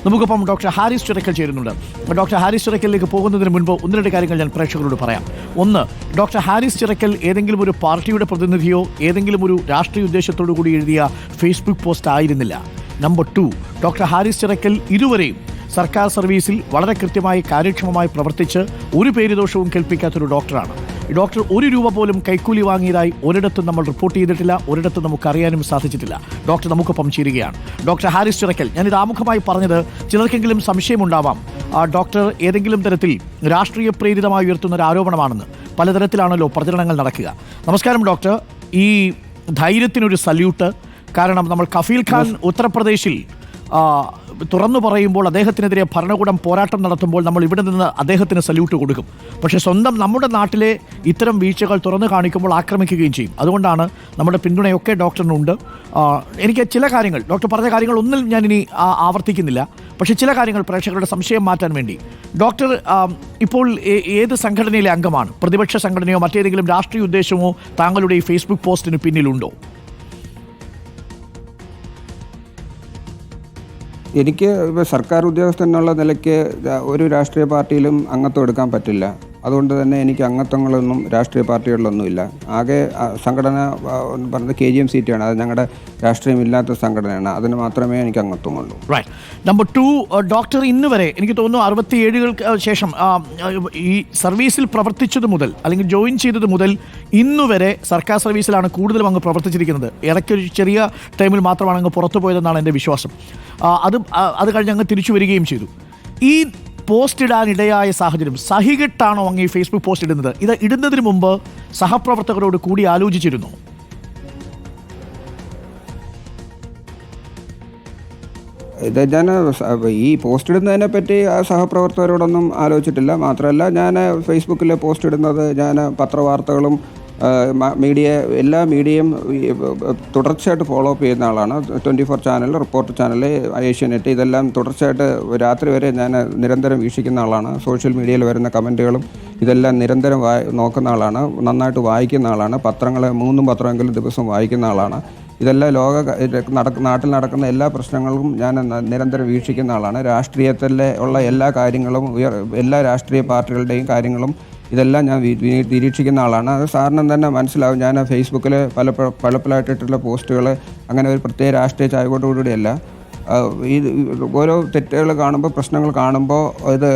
നമുക്കൊപ്പം ഡോക്ടർ ഹാരിസ് ചിറക്കൽ ചേരുന്നുണ്ട്. ഡോക്ടർ ഹാരിസ് ചിറക്കലിലേക്ക് പോകുന്നതിന് മുൻപ് ഒന്ന് രണ്ട് കാര്യങ്ങൾ ഞാൻ പ്രേക്ഷകരോട് പറയാം. ഒന്ന്, ഡോക്ടർ ഹാരിസ് ചിറക്കൽ ഏതെങ്കിലും ഒരു പാർട്ടിയുടെ പ്രതിനിധിയോ ഏതെങ്കിലും ഒരു രാഷ്ട്രീയ ഉദ്ദേശത്തോടു കൂടി എഴുതിയ ഫേസ്ബുക്ക് പോസ്റ്റ് ആയിരുന്നില്ല. നമ്പർ 2, ഡോക്ടർ ഹാരിസ് ചിറക്കൽ ഇതുവരെയും സർക്കാർ സർവീസിൽ വളരെ കൃത്യമായി കാര്യക്ഷമമായി പ്രവർത്തിച്ച് ഒരു പേരുദോഷവും കേൾപ്പിക്കാത്തൊരു ഡോക്ടറാണ്. ഡോക്ടർ 1 രൂപ പോലും കൈക്കൂലി വാങ്ങിയതായി ഒരിടത്തും നമ്മൾ റിപ്പോർട്ട് ചെയ്തിട്ടില്ല, ഒരിടത്തും നമുക്കറിയാനും സാധിച്ചിട്ടില്ല. ഡോക്ടർ നമുക്കൊപ്പം ചേരുകയാണ്. ഡോക്ടർ ഹാരിസ് ചിറക്കൽ, ഞാനിത് ആമുഖമായി പറഞ്ഞത് ചിലർക്കെങ്കിലും സംശയമുണ്ടാവാം, ഡോക്ടർ ഏതെങ്കിലും തരത്തിൽ രാഷ്ട്രീയ പ്രേരിതമായി ഉയർത്തുന്ന ഒരു ആരോപണമാണെന്ന്. പലതരത്തിലാണല്ലോ പ്രചരണങ്ങൾ നടക്കുക. നമസ്കാരം ഡോക്ടർ. ഈ ധൈര്യത്തിനൊരു സല്യൂട്ട്. കാരണം നമ്മൾ കഫീൽ ഖാൻ ഉത്തർപ്രദേശിൽ തുറന്നു പറയുമ്പോൾ അദ്ദേഹത്തിനെതിരെ ഭരണകൂടം പോരാട്ടം നടത്തുമ്പോൾ നമ്മൾ ഇവിടെ നിന്ന് അദ്ദേഹത്തിന് സല്യൂട്ട് കൊടുക്കും. പക്ഷേ സ്വന്തം നമ്മുടെ നാട്ടിലെ ഇത്തരം വീഴ്ചകൾ തുറന്നു കാണിക്കുമ്പോൾ ആക്രമിക്കുകയും ചെയ്യും. അതുകൊണ്ടാണ് നമ്മുടെ പിന്തുണയൊക്കെ ഡോക്ടറിനുണ്ട്. എനിക്ക് ചില കാര്യങ്ങൾ, ഡോക്ടർ പറഞ്ഞ കാര്യങ്ങൾ ഒന്നും ഞാനിനി ആവർത്തിക്കുന്നില്ല. പക്ഷേ ചില കാര്യങ്ങൾ പ്രേക്ഷകരുടെ സംശയം മാറ്റാൻ വേണ്ടി, ഡോക്ടർ ഇപ്പോൾ ഏത് സംഘടനയിലെ അംഗമാണ്? പ്രതിപക്ഷ സംഘടനയോ മറ്റേതെങ്കിലും രാഷ്ട്രീയ ഉദ്ദേശമോ താങ്കളുടെ ഈ ഫേസ്ബുക്ക് പോസ്റ്റിന് പിന്നിലുണ്ടോ? എനിക്ക് സർക്കാർ ഉദ്യോഗസ്ഥൻ എന്നുള്ള നിലയ്ക്ക് ഒരു രാഷ്ട്രീയ പാർട്ടിയിലും അംഗത്വം എടുക്കാൻ പറ്റില്ല. അതുകൊണ്ട് തന്നെ എനിക്ക് അംഗത്വങ്ങളൊന്നും രാഷ്ട്രീയ പാർട്ടികളിലൊന്നുമില്ല. ആകെ സംഘടന പറഞ്ഞത് KGMCT ആണ്. അത് ഞങ്ങളുടെ രാഷ്ട്രീയമില്ലാത്ത സംഘടനയാണ്. അതിന് മാത്രമേ എനിക്ക് അംഗത്വമുള്ളൂ. റൈറ്റ്. നമ്പർ 2, ഡോക്ടർ ഇന്ന് വരെ എനിക്ക് തോന്നുന്നു 67 ശേഷം ഈ സർവീസിൽ പ്രവർത്തിച്ചത് മുതൽ അല്ലെങ്കിൽ ജോയിൻ ചെയ്തത് മുതൽ ഇന്നുവരെ സർക്കാർ സർവീസിലാണ് കൂടുതലും അങ്ങ് പ്രവർത്തിച്ചിരിക്കുന്നത്. ഇടയ്ക്കൊരു ചെറിയ ടൈമിൽ മാത്രമാണ് അങ്ങ് പുറത്തു പോയതെന്നാണ് എൻ്റെ വിശ്വാസം. അത് കഴിഞ്ഞ് അങ്ങ് തിരിച്ചു വരികയും ചെയ്തു. ഈ പോസ്റ്റ് ഇടാനിടയായ സാഹചര്യം സഹികെട്ടാണോ അങ്ങ് ഈ ഫേസ്ബുക്ക് പോസ്റ്റ് ഇടുന്നത്? ഇത് ഇടുന്നതിന് മുമ്പ് സഹപ്രവർത്തകരോട് കൂടി ആലോചിച്ചിരുന്നു? ഇത് ഞാൻ ഈ പോസ്റ്റ് ഇടുന്നതിനെ പറ്റി സഹപ്രവർത്തകരോടൊന്നും ആലോചിച്ചിട്ടില്ല. മാത്രമല്ല, ഞാൻ ഫേസ്ബുക്കിൽ പോസ്റ്റ് ഇടുന്നത് ഞാൻ പത്രവാർത്തകളും എല്ലാ മീഡിയയും തുടർച്ചയായിട്ട് ഫോളോ അപ്പ് ചെയ്യുന്ന ആളാണ്. 24 ചാനൽ, റിപ്പോർട്ടർ ചാനൽ, ഏഷ്യാനെറ്റ്, ഇതെല്ലാം തുടർച്ചയായിട്ട് രാത്രി വരെ ഞാൻ നിരന്തരം വീക്ഷിക്കുന്ന ആളാണ്. സോഷ്യൽ മീഡിയയിൽ വരുന്ന കമൻറ്റുകളും ഇതെല്ലാം നിരന്തരം നോക്കുന്ന ആളാണ്. നന്നായിട്ട് വായിക്കുന്ന ആളാണ്. പത്രങ്ങൾ 3 പത്രമെങ്കിലും ദിവസം വായിക്കുന്ന ആളാണ്. ഇതെല്ലാം നാട്ടിൽ നടക്കുന്ന എല്ലാ പ്രശ്നങ്ങളും ഞാൻ നിരന്തരം വീക്ഷിക്കുന്ന ആളാണ്. രാഷ്ട്രീയത്തിലെ ഉള്ള എല്ലാ കാര്യങ്ങളും, എല്ലാ രാഷ്ട്രീയ പാർട്ടികളുടെയും കാര്യങ്ങളും ഇതെല്ലാം ഞാൻ നിരീക്ഷിക്കുന്ന ആളാണ്. അത് സാറിനും തന്നെ മനസ്സിലാവും. ഞാൻ ഫേസ്ബുക്കിൽ പലപ്പോഴായിട്ടുള്ള പോസ്റ്റുകൾ അങ്ങനെ ഒരു പ്രത്യേക രാഷ്ട്രീയ ചായവോടുകൂടിയല്ല. ഈ ഓരോ തെറ്റുകൾ കാണുമ്പോൾ, പ്രശ്നങ്ങൾ കാണുമ്പോൾ, ഇത്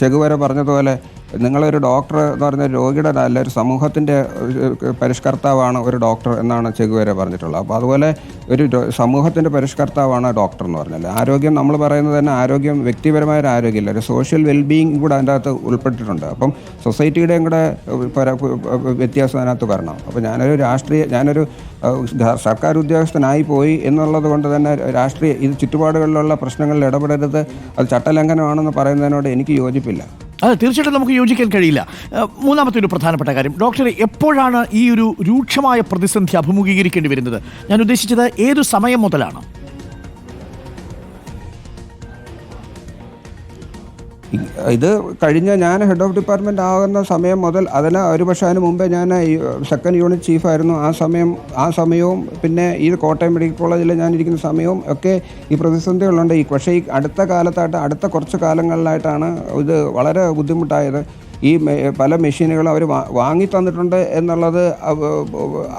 ചെഗുവേര പറഞ്ഞതുപോലെ നിങ്ങളൊരു ഡോക്ടർ എന്ന് പറഞ്ഞ രോഗിയുടെ അല്ല, ഒരു സമൂഹത്തിൻ്റെ പരിഷ്കർത്താവാണ് ഒരു ഡോക്ടർ എന്നാണ് ചെഗുവേര പറഞ്ഞിട്ടുള്ളത്. അപ്പോൾ അതുപോലെ ഒരു സമൂഹത്തിൻ്റെ പരിഷ്കർത്താവാണ് ഡോക്ടർ എന്ന് പറഞ്ഞാൽ. ആരോഗ്യം നമ്മൾ പറയുന്നത് തന്നെ ആരോഗ്യം വ്യക്തിപരമായ ഒരു ആരോഗ്യമില്ല, ഒരു സോഷ്യൽ വെൽബീയിങ് കൂടെ അതിൻ്റെ അകത്ത് ഉൾപ്പെട്ടിട്ടുണ്ട്. അപ്പം സൊസൈറ്റിയുടെയും കൂടെ വ്യത്യാസം അതിനകത്ത് വരണം. അപ്പോൾ ഞാനൊരു സർക്കാർ ഉദ്യോഗസ്ഥനായി പോയി എന്നുള്ളത് കൊണ്ട് തന്നെ ഇത് ചുറ്റുപാടുകളിലുള്ള പ്രശ്നങ്ങളിൽ ഇടപെടരുത്, അത് ചട്ടലംഘനമാണെന്ന് പറയുന്നതിനോട് എനിക്ക് യോജിപ്പില്ല. അത് തീർച്ചയായിട്ടും നമുക്ക് യോജിക്കാൻ കഴിയില്ല. മൂന്നാമത്തെ ഒരു പ്രധാനപ്പെട്ട കാര്യം, ഡോക്ടർ എപ്പോഴാണ് ഈ ഒരു രൂക്ഷമായ പ്രതിസന്ധി അഭിമുഖീകരിക്കേണ്ടി വരുന്നത്? ഞാൻ ഉദ്ദേശിച്ചത് ഏതു സമയം മുതലാണ്? ഇത് കഴിഞ്ഞ ഞാൻ ഹെഡ് ഓഫ് ഡിപ്പാർട്ട്മെൻറ്റ് ആകുന്ന സമയം മുതൽ, അതിന് മുമ്പേ ഞാൻ സെക്കൻഡ് യൂണിറ്റ് ചീഫായിരുന്നു. ആ സമയവും പിന്നെ ഈ കോട്ടയം മെഡിക്കൽ കോളേജിൽ ഞാനിരിക്കുന്ന സമയവും ഒക്കെ ഈ പ്രതിസന്ധികളുണ്ട്. പക്ഷേ ഈ അടുത്ത കുറച്ച് കാലങ്ങളിലായിട്ടാണ് ഇത് വളരെ ബുദ്ധിമുട്ടായത്. ഈ പല മെഷീനുകളും അവർ വാങ്ങി തന്നിട്ടുണ്ട് എന്നുള്ളത്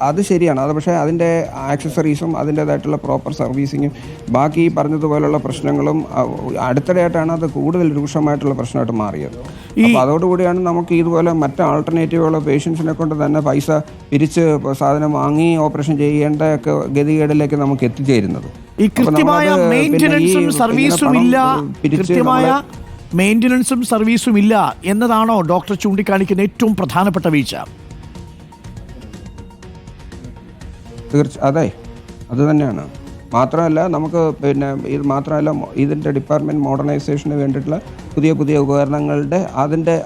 അത് ശരിയാണ്. അത് പക്ഷേ അതിൻ്റെ ആക്സസറീസും അതിൻ്റേതായിട്ടുള്ള പ്രോപ്പർ സർവീസിങ്ങും ബാക്കി പറഞ്ഞതുപോലുള്ള പ്രശ്നങ്ങളും അടുത്തിടെയായിട്ടാണ് അത് കൂടുതൽ രൂക്ഷമായിട്ടുള്ള പ്രശ്നമായിട്ട് മാറിയത്. അപ്പോൾ അതോടുകൂടിയാണ് നമുക്ക് ഇതുപോലെ മറ്റ് ആൾട്ടർനേറ്റീവുകൾ പേഷ്യൻസിനെ കൊണ്ട് തന്നെ പൈസ പിരിച്ച് സാധനം വാങ്ങി ഓപ്പറേഷൻ ചെയ്യേണ്ട ഗതികേടിലേക്ക് നമുക്ക് എത്തിച്ചേരുന്നത്. ഈ കൃത്യമായ മെയിൻ്റനൻസും സർവീസും ഇല്ല എന്നതാണോ ഡോക്ടർ ചൂണ്ടിക്കാണിക്കുന്ന ഏറ്റവും പ്രധാനപ്പെട്ട വീഴ്ച? അതെ, അത് തന്നെയാണ്. മാത്രമല്ല, നമുക്ക് ഇത് ഇതിൻ്റെ ഡിപ്പാർട്ട്മെൻറ്റ് മോഡേണൈസേഷന് വേണ്ടിയിട്ടുള്ള പുതിയ ഉപകരണങ്ങളുടെ അതിൻ്റെ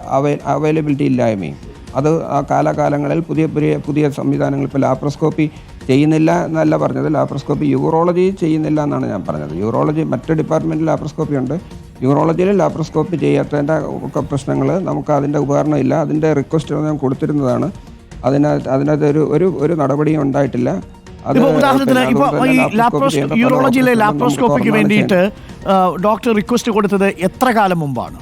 അവൈലബിലിറ്റി ഇല്ലായ്മയും, അത് ആ കാലാകാലങ്ങളിൽ പുതിയ സംവിധാനങ്ങൾ, ഇപ്പോൾ ലാപ്രോസ്കോപ്പി ചെയ്യുന്നില്ല എന്നല്ല പറഞ്ഞത്, ലാപ്രോസ്കോപ്പി യൂറോളജി ചെയ്യുന്നില്ല എന്നാണ് ഞാൻ പറഞ്ഞത്. യൂറോളജി മറ്റ് ഡിപ്പാർട്ട്മെൻറ്റിൽ ലാപ്രോസ്കോപ്പി ഉണ്ട്, യൂറോളജിയിൽ ലാപ്രോസ്കോപ്പി ചെയ്യാത്തതിൻ്റെ ഒക്കെ പ്രശ്നങ്ങൾ, നമുക്ക് അതിൻ്റെ ഉപകരണം ഇല്ല. അതിൻ്റെ റിക്വസ്റ്റ് ഞാൻ കൊടുത്തിരുന്നതാണ്. അതിനകത്ത് ഒരു നടപടിയും ഉണ്ടായിട്ടില്ല. ഇപ്പോൾ ഉദാഹരണത്തിന് ഇപ്പോൾ ഈ യൂറോളജിയിലെ ലാപ്രോസ്കോപ്പിക്ക് വേണ്ടിയിട്ട് ഡോക്ടർ റിക്വസ്റ്റ് കൊടുത്തത് എത്ര കാലം മുമ്പാണ്?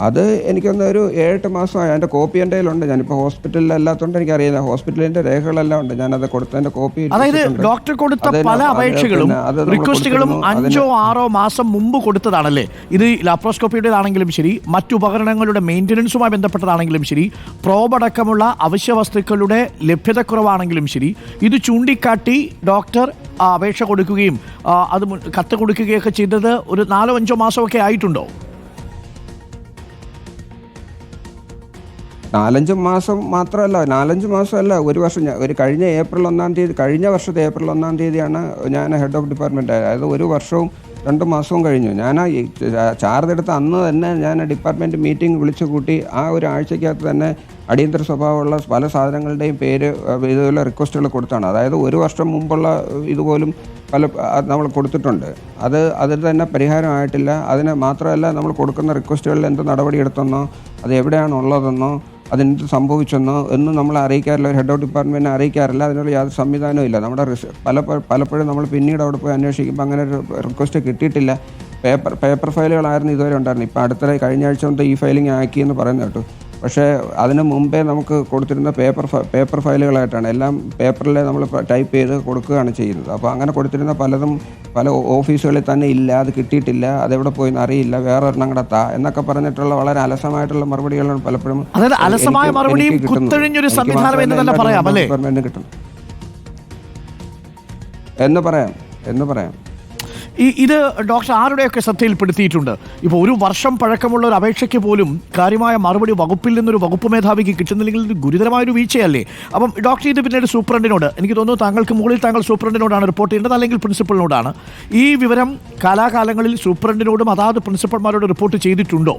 അത് എനിക്കൊന്ന് ഒരു 7-8 മാസമായി. അതിൻ്റെ കോപ്പി എൻ്റെ കയ്യിലുണ്ട്. ഞാനിപ്പോൾ ഹോസ്പിറ്റലിൽ അല്ലാത്തതുകൊണ്ട് എനിക്കറിയില്ല. ഹോസ്പിറ്റലിൻ്റെ രേഖകളെല്ലാം ഉണ്ട്. ഞാനത് കൊടുത്തതിൻ്റെ കോപ്പി. അതായത് ഡോക്ടർ കൊടുത്ത പല അപേക്ഷകളും റിക്വസ്റ്റുകളും 5-6 മാസം മുമ്പ് കൊടുത്തതാണല്ലേ? ഇത് ലാപ്രോസ്കോപ്പിയുടേതാണെങ്കിലും ശരി, മറ്റു ഉപകരണങ്ങളുടെ മെയിൻ്റനൻസുമായി ബന്ധപ്പെട്ടതാണെങ്കിലും ശരി, പ്രോബ് അടക്കമുള്ള അവശ്യ വസ്തുക്കളുടെ ലഭ്യതക്കുറവാണെങ്കിലും ശരി, ഇത് ചൂണ്ടിക്കാട്ടി ഡോക്ടർ അപേക്ഷ കൊടുക്കുകയും അത് കത്ത് കൊടുക്കുകയൊക്കെ ചെയ്തത് ഒരു 4-5 മാസമൊക്കെ ആയിട്ടുണ്ടോ? 4-5 മാസം മാത്രമല്ല, 4-5 മാസമല്ല, ഒരു വർഷം. ഒരു കഴിഞ്ഞ വർഷത്തെ ഏപ്രിൽ 1-ാം തീയതിയാണ് ഞാൻ ഹെഡ് ഓഫ് ഡിപ്പാർട്ട്മെൻറ്റ്. അതായത് 1 വർഷവും 2 മാസവും കഴിഞ്ഞു. ഞാൻ ആ ചാർജ് എടുത്ത അന്ന് തന്നെ ഞാൻ ഡിപ്പാർട്ട്മെൻറ്റ് മീറ്റിംഗ് വിളിച്ചു കൂട്ടി. ആ ഒരു ആഴ്ചക്കകത്ത് തന്നെ അടിയന്തര സ്വഭാവമുള്ള പല സാധനങ്ങളുടെയും പേര് ഇതുപോലെ റിക്വസ്റ്റുകൾ കൊടുത്താണ്. അതായത് 1 വർഷം മുമ്പുള്ള ഇതുപോലും നമ്മൾ കൊടുത്തിട്ടുണ്ട്. അതിൽ തന്നെ പരിഹാരമായിട്ടില്ല. അതിന് മാത്രമല്ല, നമ്മൾ കൊടുക്കുന്ന റിക്വസ്റ്റുകളിൽ എന്ത് നടപടിയെടുത്തെന്നോ അത് എവിടെയാണ് ഉള്ളതെന്നോ അതെന്ത് സംഭവിച്ചെന്നോ എന്നും നമ്മളെ അറിയിക്കാറില്ല. ഒരു ഹെഡ് ഓഫ് ഡിപ്പാർട്ട്മെൻറ്റിനെ അറിയിക്കാറില്ല. അതിനുള്ള യാതൊരു സംവിധാനവും ഇല്ല. നമ്മുടെ പലപ്പോഴും നമ്മൾ പിന്നീട് അവിടെ പോയി അന്വേഷിക്കുമ്പോൾ അങ്ങനെ ഒരു റിക്വസ്റ്റ് കിട്ടിയിട്ടില്ല. പേപ്പർ ഫയലുകളായിരുന്നു ഇതുവരെ ഉണ്ടായിരുന്നു. ഇപ്പോൾ അടുത്ത കഴിഞ്ഞ ആഴ്ച കൊണ്ട് ഈ ഫയലിംഗ് ആക്കിയെന്ന് പറയുന്നത് കേട്ടു. പക്ഷേ അതിന് മുമ്പേ നമുക്ക് കൊടുത്തിരുന്ന പേപ്പർ ഫയലുകളായിട്ടാണ്. എല്ലാം പേപ്പറിൽ നമ്മൾ ടൈപ്പ് ചെയ്ത് കൊടുക്കുകയാണ് ചെയ്യുന്നത്. അപ്പോൾ അങ്ങനെ കൊടുത്തിരുന്ന പലതും പല ഓഫീസുകളിൽ തന്നെ ഇല്ല, അത് കിട്ടിയിട്ടില്ല, അതെവിടെ പോയി അറിയില്ല, വേറെ ഒരെണ്ണം കൂടെ എന്നൊക്കെ പറഞ്ഞിട്ടുള്ള വളരെ അലസമായിട്ടുള്ള മറുപടികളാണ് പലപ്പോഴും കിട്ടുന്നത് എന്ന് പറയാം. ഇത് ഡോക്ടർ ആരുടെയൊക്കെ ശ്രദ്ധയിൽപ്പെടുത്തിയിട്ടുണ്ട്? ഇപ്പോൾ 1 വർഷം പഴക്കമുള്ള ഒരു അപേക്ഷയ്ക്ക് പോലും കാര്യമായ മറുപടി വകുപ്പിൽ നിന്നൊരു വകുപ്പ് മേധാവിക്ക് കിട്ടുന്നില്ലെങ്കിൽ ഇത് ഗുരുതരമായൊരു വീഴ്ചയല്ലേ? അപ്പം ഡോക്ടർ ഇത് പിന്നീട് സൂപ്രണ്ടിനോട്, എനിക്ക് തോന്നുന്നു താങ്കൾക്ക് മുകളിൽ താങ്കൾ സൂപ്രണ്ടിനോടാണ് റിപ്പോർട്ട് ചെയ്യേണ്ടത്, അല്ലെങ്കിൽ പ്രിൻസിപ്പലിനോടാണ്. ഈ വിവരം കാലാകാലങ്ങളിൽ സൂപ്രണ്ടിനോടും അതാത് പ്രിൻസിപ്പൽമാരോട് റിപ്പോർട്ട് ചെയ്തിട്ടുണ്ടോ?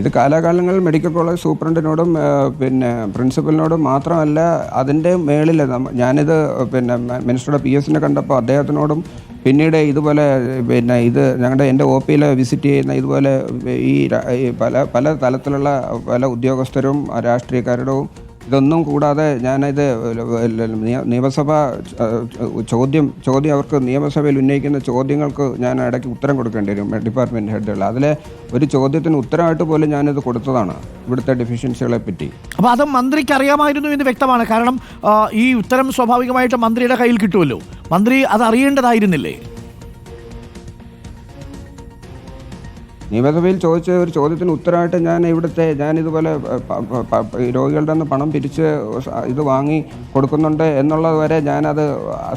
ഇത് കാലാകാലങ്ങളിൽ മെഡിക്കൽ കോളേജ് സൂപ്രണ്ടിനോടും പിന്നെ പ്രിൻസിപ്പലിനോടും മാത്രമല്ല, അതിൻ്റെ മേളിൽ ഞാനിത് പിന്നെ മിനിസ്റ്ററുടെ PS കണ്ടപ്പോൾ അദ്ദേഹത്തിനോടും, പിന്നീട് ഇതുപോലെ പിന്നെ എൻ്റെ OPയിൽ വിസിറ്റ് ചെയ്യുന്ന ഇതുപോലെ ഈ പല തലത്തിലുള്ള പല ഉദ്യോഗസ്ഥരും രാഷ്ട്രീയക്കാരുടെയും ഇതൊന്നും കൂടാതെ ഞാനിത് നിയമസഭ ചോദ്യം അവർക്ക് നിയമസഭയിൽ ഉന്നയിക്കുന്ന ചോദ്യങ്ങൾക്ക് ഞാൻ ഇടയ്ക്ക് ഉത്തരം കൊടുക്കേണ്ടി വരും ഡിപ്പാർട്ട്മെൻറ്റ് ഹെഡുകൾ. അതിലെ ഒരു ചോദ്യത്തിന് ഉത്തരമായിട്ട് പോലും ഞാനിത് കൊടുത്തതാണ് ഇവിടുത്തെ ഡെഫിഷ്യൻസികളെ പറ്റി. അപ്പോൾ അത് മന്ത്രിക്ക് അറിയാമായിരുന്നു എന്ന് വ്യക്തമാണ്. കാരണം ഈ ഉത്തരം സ്വാഭാവികമായിട്ട് മന്ത്രിയുടെ കയ്യിൽ കിട്ടുമല്ലോ. മന്ത്രി അത് അറിയേണ്ടതായിരുന്നില്ലേ? നിയമസഭയിൽ ചോദിച്ച ഒരു ചോദ്യത്തിന് ഉത്തരമായിട്ട് ഞാനിതുപോലെ രോഗികളുടെ നിന്ന് പണം പിരിച്ച് ഇത് വാങ്ങി കൊടുക്കുന്നുണ്ട് എന്നുള്ളത് വരെ ഞാനത്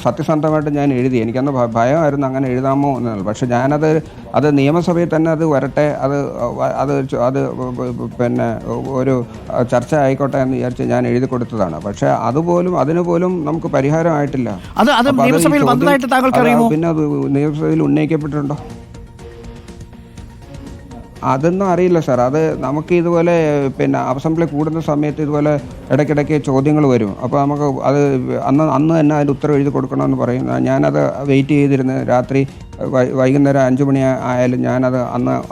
സത്യസന്ധമായിട്ട് ഞാൻ എഴുതി. എനിക്കന്ന് ഭയമായിരുന്നു അങ്ങനെ എഴുതാമോ എന്നുള്ളത്. പക്ഷേ അത് നിയമസഭയിൽ തന്നെ അത് വരട്ടെ, അത് പിന്നെ ഒരു ചർച്ച ആയിക്കോട്ടെ എന്ന് വിചാരിച്ച് ഞാൻ എഴുതി കൊടുത്തതാണ്. പക്ഷേ അതിന് പോലും നമുക്ക് പരിഹാരമായിട്ടില്ല. പിന്നെ അത് നിയമസഭയിൽ ഉന്നയിക്കപ്പെട്ടിട്ടുണ്ടോ അതൊന്നും അറിയില്ല സാർ. അത് നമുക്ക് ഇതുപോലെ പിന്നെ അസംബ്ലി കൂടുന്ന സമയത്ത് ഇതുപോലെ ഇടയ്ക്കിടയ്ക്ക് ചോദ്യങ്ങൾ വരും. അപ്പോൾ നമുക്ക് അത് അന്ന് തന്നെ അതിൻ്റെ ഉത്തരം എഴുതി കൊടുക്കണമെന്ന് പറയും. ഞാനത് വെയിറ്റ് ചെയ്തിരുന്ന് രാത്രി വൈകുന്നേരം 5 മണി ആയാലും ഞാനത്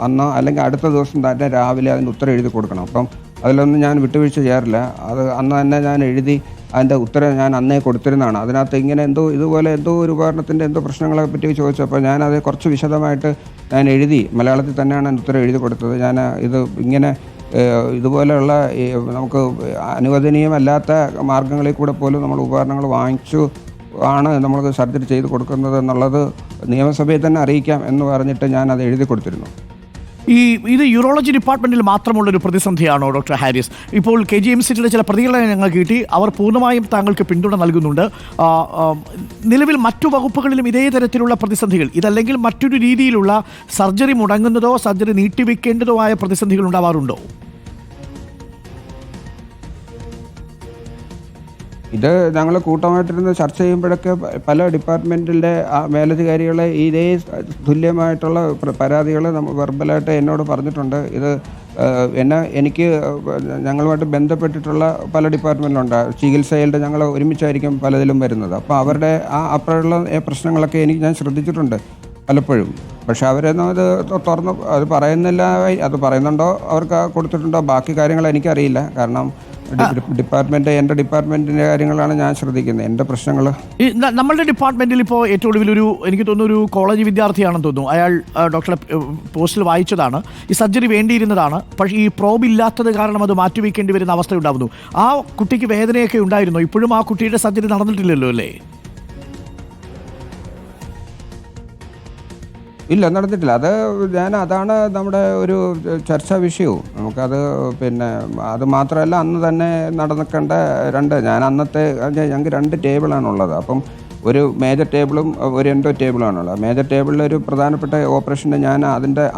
അന്ന് അല്ലെങ്കിൽ അടുത്ത ദിവസം തന്നെ രാവിലെ അതിൻ്റെ ഉത്തരം എഴുതി കൊടുക്കണം. അപ്പം അതിലൊന്നും ഞാൻ വിട്ടുവീഴ്ച ചെയ്യാറില്ല. അത് അന്ന് തന്നെ ഞാൻ എഴുതി അതിൻ്റെ ഉത്തരം ഞാൻ അന്നേ കൊടുത്തിരുന്നതാണ്. അതിനകത്ത് ഇങ്ങനെ ഇതുപോലെ ഒരു ഉപകരണത്തിൻ്റെ പ്രശ്നങ്ങളെ പറ്റി ചോദിച്ചപ്പോൾ ഞാനത് കുറച്ച് വിശദമായിട്ട് ഞാൻ എഴുതി, മലയാളത്തിൽ തന്നെയാണ് അതിൻ്റെ ഉത്തരം എഴുതി കൊടുത്തത്. ഞാൻ ഇതുപോലെയുള്ള നമുക്ക് അനുവദനീയമല്ലാത്ത മാർഗങ്ങളിൽ കൂടെ പോലും നമ്മൾ ഉപകരണങ്ങൾ ആണ് നമ്മൾക്ക് സർജറി ചെയ്ത് കൊടുക്കുന്നത് എന്നുള്ളത് നിയമസഭയിൽ തന്നെ അറിയിക്കാം എന്ന് പറഞ്ഞിട്ട് ഞാൻ അത് എഴുതി കൊടുത്തിരുന്നു. ഇത് യൂറോളജി ഡിപ്പാർട്ട്മെൻറ്റിൽ മാത്രമുള്ളൊരു പ്രതിസന്ധിയാണോ ഡോക്ടർ ഹാരിസ്? ഇപ്പോൾ KGMCയുടെ ചില പ്രതികരണങ്ങൾ ഞങ്ങൾ കിട്ടി. അവർ പൂർണ്ണമായും താങ്കൾക്ക് പിന്തുണ നൽകുന്നുണ്ട്. നിലവിൽ മറ്റു വകുപ്പുകളിലും ഇതേ തരത്തിലുള്ള പ്രതിസന്ധികൾ, ഇതല്ലെങ്കിൽ മറ്റൊരു രീതിയിലുള്ള സർജറി മുടങ്ങുന്നതോ സർജറി നീട്ടിവെക്കേണ്ടതോ ആയ പ്രതിസന്ധികൾ ഉണ്ടാവാറുണ്ടോ? ഇത് ഞങ്ങൾ കൂട്ടമായിട്ടിരുന്ന് ചർച്ച ചെയ്യുമ്പോഴൊക്കെ പല ഡിപ്പാർട്ട്മെൻറ്റിൻ്റെ മേലധികാരികളെ ഇതേ തുല്യമായിട്ടുള്ള പരാതികൾ വെർബലായിട്ട് എന്നോട് പറഞ്ഞിട്ടുണ്ട്. ഇത് എനിക്ക് ഞങ്ങളുമായിട്ട് ബന്ധപ്പെട്ടിട്ടുള്ള പല ഡിപ്പാർട്ട്മെൻറ്റിലുണ്ട്. ചികിത്സയിലുണ്ട്, ഞങ്ങൾ ഒരുമിച്ചായിരിക്കും പലതിലും വരുന്നത്. അപ്പോൾ അവരുടെ അപ്പോഴുള്ള പ്രശ്നങ്ങളൊക്കെ ഞാൻ ശ്രദ്ധിച്ചിട്ടുണ്ട്. പലപ്പോഴും. പക്ഷെ അവരൊന്നും അത് തുറന്ന് അത് പറയുന്നില്ല. അത് പറയുന്നുണ്ടോ, അവർക്ക് കൊടുത്തിട്ടുണ്ടോ, ബാക്കി കാര്യങ്ങൾ എനിക്കറിയില്ല. കാരണം എൻ്റെ ഡിപ്പാർട്ട്മെൻറ്റിൻ്റെ കാര്യങ്ങളാണ് ഞാൻ ശ്രദ്ധിക്കുന്നത്, എൻ്റെ പ്രശ്നങ്ങൾ. ഈ നമ്മളുടെ ഡിപ്പാർട്ട്മെന്റിൽ ഇപ്പോൾ ഏറ്റവും ഒടുവിലൊരു എനിക്ക് തോന്നുന്നു ഒരു കോളേജ് വിദ്യാർത്ഥിയാണെന്ന് തോന്നുന്നു. അയാൾ ഡോക്ടറുടെ പോസ്റ്റിൽ വായിച്ചതാണ് ഈ സർജറി വേണ്ടിയിരുന്നതാണ്, പക്ഷേ ഈ പ്രോബ് ഇല്ലാത്തത് കാരണം അത് മാറ്റിവെക്കേണ്ടി വരുന്ന അവസ്ഥ ഉണ്ടാകുന്നു. ആ കുട്ടിക്ക് വേദനയൊക്കെ ഉണ്ടായിരുന്നു. ഇപ്പോഴും ആ കുട്ടിയുടെ സർജറി നടന്നിട്ടില്ലല്ലോ അല്ലേ? ഇല്ല, നടന്നിട്ടില്ല. അതാണ് നമ്മുടെ ഒരു ചർച്ചാ വിഷയവും. നമുക്കത് പിന്നെ അത് മാത്രമല്ല, അന്ന് തന്നെ നടന്നിക്കേണ്ട ഞങ്ങൾക്ക് 2 ടേബിളാണുള്ളത്. അപ്പം ഒരു മേജർ ടേബിളും ഒരു എൻഡോ ടേബിളുമാണുള്ളത്. മേജർ ടേബിളിൽ ഒരു പ്രധാനപ്പെട്ട ഓപ്പറേഷന്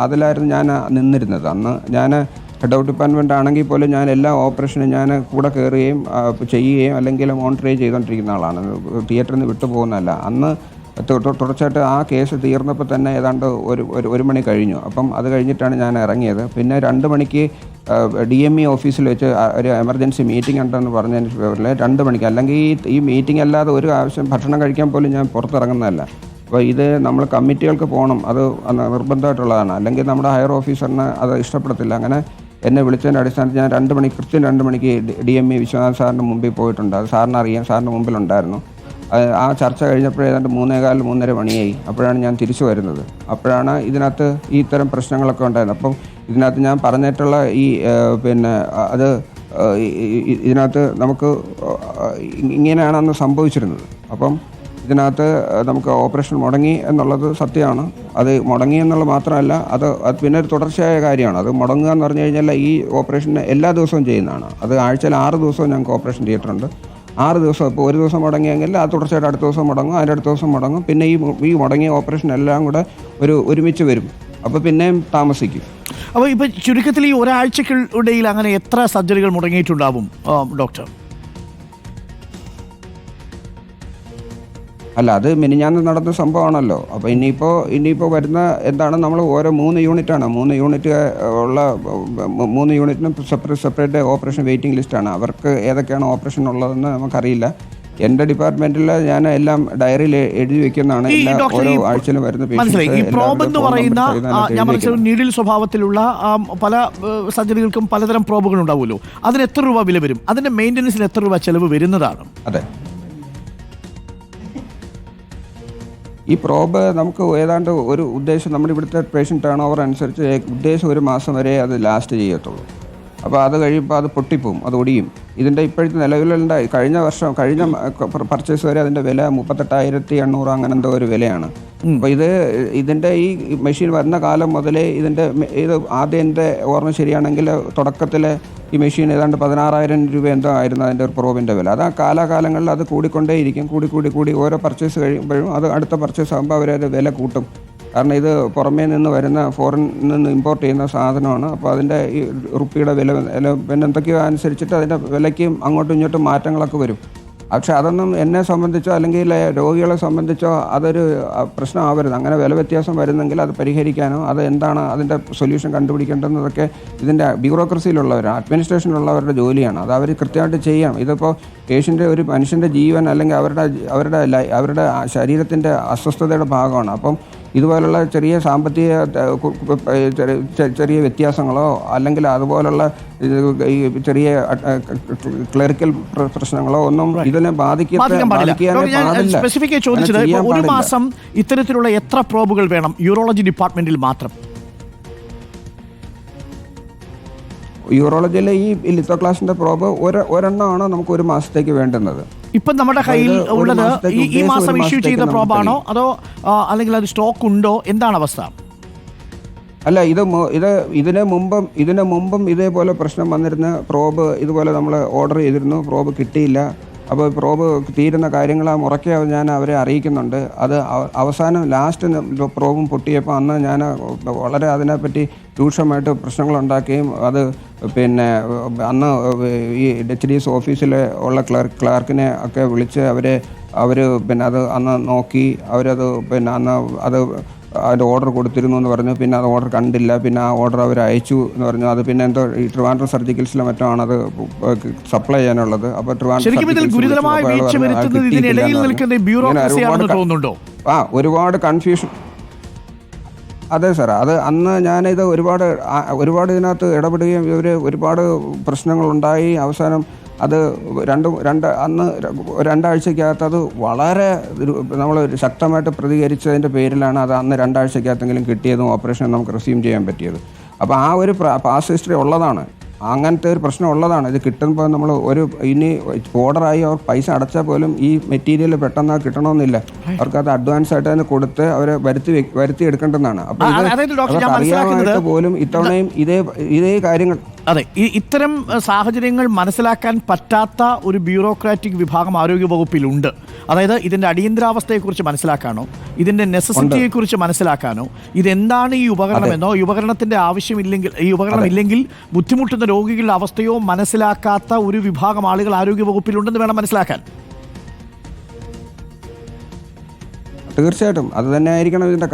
അതിലായിരുന്നു ഞാൻ നിന്നിരുന്നത്. അന്ന് ഞാൻ ഹെഡ് ഓഫ് ഡിപ്പാർട്ട്മെൻ്റ് ആണെങ്കിൽ പോലും ഞാൻ എല്ലാ ഓപ്പറേഷനും ഞാൻ കൂടെ കയറുകയും ചെയ്യുകയും അല്ലെങ്കിൽ മോണിറ്റർ ചെയ്തുകൊണ്ടിരിക്കുന്ന ആളാണ്. തിയേറ്ററിൽ നിന്ന് വിട്ടു പോകുന്നതല്ല. അന്ന് തുടർച്ചയായിട്ട് ആ കേസ് തീർന്നപ്പോൾ തന്നെ ഏതാണ്ട് ഒരു മണി കഴിഞ്ഞു. അപ്പം അത് കഴിഞ്ഞിട്ടാണ് ഞാൻ ഇറങ്ങിയത്. പിന്നെ 2 മണിക്ക് DME ഓഫീസിൽ വെച്ച് ഒരു എമർജൻസി മീറ്റിംഗ് ഉണ്ടെന്ന് പറഞ്ഞതിന് പേരിൽ 2 മണിക്ക്, അല്ലെങ്കിൽ ഈ മീറ്റിംഗ് അല്ലാതെ ഒരു ആവശ്യം ഭക്ഷണം കഴിക്കാൻ പോലും ഞാൻ പുറത്തിറങ്ങുന്നതല്ല. അപ്പോൾ ഇത് നമ്മൾ കമ്മിറ്റികൾക്ക് പോകണം, അത് നിർബന്ധമായിട്ടുള്ളതാണ്. അല്ലെങ്കിൽ നമ്മുടെ ഹയർ ഓഫീസറിന് അത് ഇഷ്ടപ്പെടത്തില്ല. അങ്ങനെ എന്നെ വിളിച്ചതിൻ്റെ അടിസ്ഥാനത്തിൽ ഞാൻ കൃത്യം 2 മണിക്ക് DME വിശ്വനാഥ് സാറിൻ്റെ മുമ്പിൽ പോയിട്ടുണ്ട്. അത് സാറിന് അറിയാം, സാറിൻ്റെ മുമ്പിലുണ്ടായിരുന്നു. ആ ചർച്ച കഴിഞ്ഞപ്പോൾ ഏതാണ്ട് 3:15-3:30 മണിയായി. അപ്പോഴാണ് ഞാൻ തിരിച്ചു വരുന്നത്. അപ്പോഴാണ് ഇതിനകത്ത് ഈ ഇത്തരം പ്രശ്നങ്ങളൊക്കെ ഉണ്ടായിരുന്നത്. അപ്പം ഇതിനകത്ത് ഞാൻ പറഞ്ഞിട്ടുള്ള ഇതിനകത്ത് നമുക്ക് ഇങ്ങനെയാണ് അന്ന് സംഭവിച്ചിരുന്നത്. അപ്പം ഇതിനകത്ത് നമുക്ക് ഓപ്പറേഷൻ മുടങ്ങി എന്നുള്ളത് സത്യമാണ്. അത് മുടങ്ങി എന്നുള്ളത് മാത്രമല്ല, അത് പിന്നെ ഒരു തുടർച്ചയായ കാര്യമാണ്. അത് മുടങ്ങുക എന്ന് പറഞ്ഞു കഴിഞ്ഞാൽ ഈ ഓപ്പറേഷൻ എല്ലാ ദിവസവും ചെയ്യുന്നതാണ്. അത് ആഴ്ചയിൽ 6 ദിവസവും ഞങ്ങൾക്ക് ഓപ്പറേഷൻ തിയേറ്ററുണ്ട്. 6 ദിവസം. ഇപ്പോൾ ഒരു ദിവസം മുടങ്ങിയെങ്കിൽ ആ തുടർച്ചയായിട്ട് അടുത്ത ദിവസം മുടങ്ങും, അതിൻ്റെ അടുത്ത ദിവസം മുടങ്ങും. പിന്നെ ഈ മുടങ്ങിയ ഓപ്പറേഷൻ എല്ലാം കൂടെ ഒരുമിച്ച് വരും. അപ്പോൾ പിന്നെയും താമസിക്കും. അപ്പോൾ ഇപ്പോൾ ചുരുക്കത്തിൽ ഈ ഒരാഴ്ചയ്ക്കിടയിൽ അങ്ങനെ എത്ര സർജറികൾ മുടങ്ങിയിട്ടുണ്ടാവും ഡോക്ടർ? അല്ല, അത് മിനിഞ്ഞാന്ന് നടന്ന സംഭവമാണല്ലോ. അപ്പോൾ ഇനിയിപ്പോൾ വരുന്ന എന്താണ്, നമ്മൾ ഓരോ 3 യൂണിറ്റാണ്. 3 യൂണിറ്റ് ഉള്ള 3 യൂണിറ്റിനും സെപ്പറേറ്റ് ഓപ്പറേഷൻ വെയിറ്റിംഗ് ലിസ്റ്റാണ്. അവർക്ക് ഏതൊക്കെയാണ് ഓപ്പറേഷൻ ഉള്ളതെന്ന് നമുക്കറിയില്ല. എൻ്റെ ഡിപ്പാർട്ട്മെന്റിൽ ഞാൻ എല്ലാം ഡയറിയിൽ എഴുതി വെക്കുന്നതാണ്. ഓരോ ആഴ്ചയിലും വരുന്ന നീഡിൽ സ്വഭാവത്തിലുള്ള പല സർജറികൾക്കും പലതരം പ്രോബുകൾ ഉണ്ടാവുമല്ലോ. അതിന് എത്ര രൂപ വില വരും? അതിന്റെ മെയിൻ്റനൻസിന് എത്ര രൂപ ചെലവ് വരുന്നതാണ്? അതെ, ഈ പ്രോബ് നമുക്ക് ഏതാണ്ട് ഒരു ഉദ്ദേശം, നമ്മുടെ ഇവിടുത്തെ പേഷ്യൻ്റ് ടേൺ ഓവർ അനുസരിച്ച് ഉദ്ദേശം 1 മാസം വരെ അത് ലാസ്റ്റ് ചെയ്യത്തുള്ളൂ. അപ്പോൾ അത് കഴിയുമ്പോൾ അത് പൊട്ടിപ്പോവും, അത് ഒടിയും. ഇതിൻ്റെ ഇപ്പോഴത്തെ നിലവിലുള്ള കഴിഞ്ഞ പർച്ചേസ് വരെ അതിൻ്റെ വില 38,800 അങ്ങനെ എന്തോ ഒരു വിലയാണ്. അപ്പോൾ ഇതിൻ്റെ ഈ മെഷീൻ വരുന്ന കാലം മുതലേ ഇത് ആദ്യം എൻ്റെ ഓർമ്മ ശരിയാണെങ്കിൽ തുടക്കത്തിൽ ഈ മെഷീൻ ഏതാണ്ട് 16,000 രൂപ എന്തോ ആയിരുന്നു അതിൻ്റെ ഒരു പ്രോബിൻ്റെ വില. അത് ആ കാലാകാലങ്ങളിൽ അത് കൂടിക്കൊണ്ടേയിരിക്കും. കൂടി ഓരോ പർച്ചേസ് കഴിയുമ്പോഴും അത് അടുത്ത പർച്ചേസ് ആകുമ്പോൾ അവരത് വില കൂട്ടും. കാരണം ഇത് പുറമേ നിന്ന് വരുന്ന ഫോറിനിൽ നിന്ന് ഇമ്പോർട്ട് ചെയ്യുന്ന സാധനമാണ്. അപ്പോൾ അതിൻ്റെ ഈ റുപ്പിയുടെ വില പിന്നെ എന്തൊക്കെയോ അനുസരിച്ചിട്ട് അതിൻ്റെ വിലയ്ക്കും അങ്ങോട്ടും ഇങ്ങോട്ടും മാറ്റങ്ങളൊക്കെ വരും. പക്ഷെ അതൊന്നും എന്നെ സംബന്ധിച്ചോ അല്ലെങ്കിൽ രോഗികളെ സംബന്ധിച്ചോ അതൊരു പ്രശ്നമാവരുത്. അങ്ങനെ വില വ്യത്യാസം വരുന്നെങ്കിൽ അത് പരിഹരിക്കാനോ അത് എന്താണ് അതിൻ്റെ സൊല്യൂഷൻ കണ്ടുപിടിക്കേണ്ടതെന്നതൊക്കെ ഇതിൻ്റെ ബ്യൂറോക്രസിയിലുള്ളവർ, അഡ്മിനിസ്ട്രേഷനിലുള്ളവരുടെ ജോലിയാണ്. അത് അവർ കൃത്യമായിട്ട് ചെയ്യാം. ഇതിപ്പോൾ ഒരു മനുഷ്യൻ്റെ ജീവൻ അല്ലെങ്കിൽ അവരുടെ ശരീരത്തിൻ്റെ അസ്വസ്ഥതയുടെ ഭാഗമാണ്. അപ്പം ഇതുപോലുള്ള ചെറിയ സാമ്പത്തിക ചെറിയ വ്യത്യാസങ്ങളോ അല്ലെങ്കിൽ അതുപോലുള്ള ചെറിയ ക്ലറിക്കൽ പ്രശ്നങ്ങളോ ഒന്നും ഇതിനെ സ്പെസിഫിക്കായി ചോദിച്ചത്, ഒരു മാസം ഇത്തരത്തിലുള്ള എത്ര പ്രോബുകൾ വേണം യൂറോളജി ഡിപ്പാർട്ട്മെന്റിൽ മാത്രം? യൂറോളജിയിലെ ഈ ലിത്തോക്ലാസിന്റെ പ്രോബ് ഒരെണ്ണമാണ് നമുക്ക് 1 മാസത്തേക്ക് വേണ്ടുന്നത്. ഇപ്പം നമ്മുടെ കയ്യിൽ ഉള്ളത് ഈ മാസം ഇഷ്യൂ ചെയ്ത പ്രോബാണോ അതോ അല്ലെങ്കിൽ അത് സ്റ്റോക്ക് ഉണ്ടോ? എന്താണ് അവസ്ഥ? അല്ല, ഇതിന് മുമ്പും ഇതേപോലെ പ്രശ്നം വന്നിരുന്ന പ്രോബ് ഇതുപോലെ നമ്മൾ ഓർഡർ ചെയ്തിരുന്നു. പ്രോബ് കിട്ടിയില്ല. അപ്പോൾ പ്രോബ് തീരുന്ന കാര്യങ്ങൾ മുറയ്ക്ക് ഞാൻ അവരെ അറിയിക്കുന്നുണ്ട്. അത് അവസാനം ലാസ്റ്റ് പ്രോബും പൊട്ടിയപ്പോൾ അന്ന് ഞാൻ വളരെ അതിനെപ്പറ്റി രൂക്ഷമായിട്ട് പ്രശ്നങ്ങളുണ്ടാക്കുകയും അത് പിന്നെ അന്ന് ഈ HDS ഓഫീസിൽ ഉള്ള ക്ലർക്കിനെ ഒക്കെ വിളിച്ച് അവർ പിന്നെ അത് അന്ന് നോക്കി അവരത് പിന്നെ അന്ന് അതിൻ്റെ ഓർഡർ കൊടുത്തിരുന്നു എന്ന് പറഞ്ഞു. പിന്നെ അത് ഓർഡർ കണ്ടില്ല. പിന്നെ ആ ഓർഡർ അവർ അയച്ചു എന്ന് പറഞ്ഞു. അത് പിന്നെ എന്തോ ഈ ട്രിവാൻഡ്രം സർജിക്കൽസിലോ മറ്റോ ആണ് അത് സപ്ലൈ ചെയ്യാനുള്ളത്. അപ്പോൾ ഒരുപാട് കൺഫ്യൂഷൻ അതെ സാർ, അത് അന്ന് ഞാനിത് ഒരുപാട് ഇതിനകത്ത് ഇടപെടുകയും ഇവർ ഒരുപാട് പ്രശ്നങ്ങളുണ്ടായി. അവസാനം അത് അന്ന് രണ്ടാഴ്ചക്കകത്ത് അത് വളരെ നമ്മൾ ശക്തമായിട്ട് പ്രതികരിച്ചതിൻ്റെ പേരിലാണ് അത് അന്ന് രണ്ടാഴ്ചക്കകത്തെങ്കിലും കിട്ടിയതും ഓപ്പറേഷൻ നമുക്ക് റിസ്യൂം ചെയ്യാൻ പറ്റിയത്. അപ്പോൾ ആ ഒരു പാസ്റ്റ് ഹിസ്റ്ററി ഉള്ളതാണ്, അങ്ങനത്തെ ഒരു പ്രശ്നം ഉള്ളതാണ്. ഇത് കിട്ടുമ്പോൾ നമ്മൾ ഇനി ഓർഡറായി അവർ പൈസ അടച്ചാൽ പോലും ഈ മെറ്റീരിയൽ പെട്ടെന്ന് കിട്ടണമെന്നില്ല. അവർക്ക് അത് അഡ്വാൻസ് ആയിട്ട് തന്നെ കൊടുത്ത് അവരെ വരുത്തി എടുക്കേണ്ടതാണ്. അപ്പോൾ ഇത് അറിയാമായിട്ട് പോലും ഇത്തവണയും ഇതേ കാര്യങ്ങൾ. അതെ, ഇത്തരം സാഹചര്യങ്ങൾ മനസ്സിലാക്കാൻ പറ്റാത്ത ഒരു ബ്യൂറോക്രാറ്റിക് വിഭാഗം ആരോഗ്യ വകുപ്പിലുണ്ട്. അതായത് ഇതിൻ്റെ അടിയന്തരാവസ്ഥയെക്കുറിച്ച് മനസ്സിലാക്കാനോ ഇതിൻ്റെ നെസസിറ്റിയെക്കുറിച്ച് മനസ്സിലാക്കാനോ ഇതെന്താണ് ഈ ഉപകരണമെന്നോ ഈ ഉപകരണത്തിൻ്റെ ആവശ്യമില്ലെങ്കിൽ ഈ ഉപകരണം ഇല്ലെങ്കിൽ ബുദ്ധിമുട്ടുന്ന രോഗികളുടെ അവസ്ഥയോ മനസ്സിലാക്കാത്ത ഒരു വിഭാഗം ആളുകൾ ആരോഗ്യ വകുപ്പിലുണ്ടെന്ന് വേണം മനസ്സിലാക്കാൻ. തീർച്ചയായിട്ടും അത് തന്നെ ആയിരിക്കണം ഇതിൻ്റെ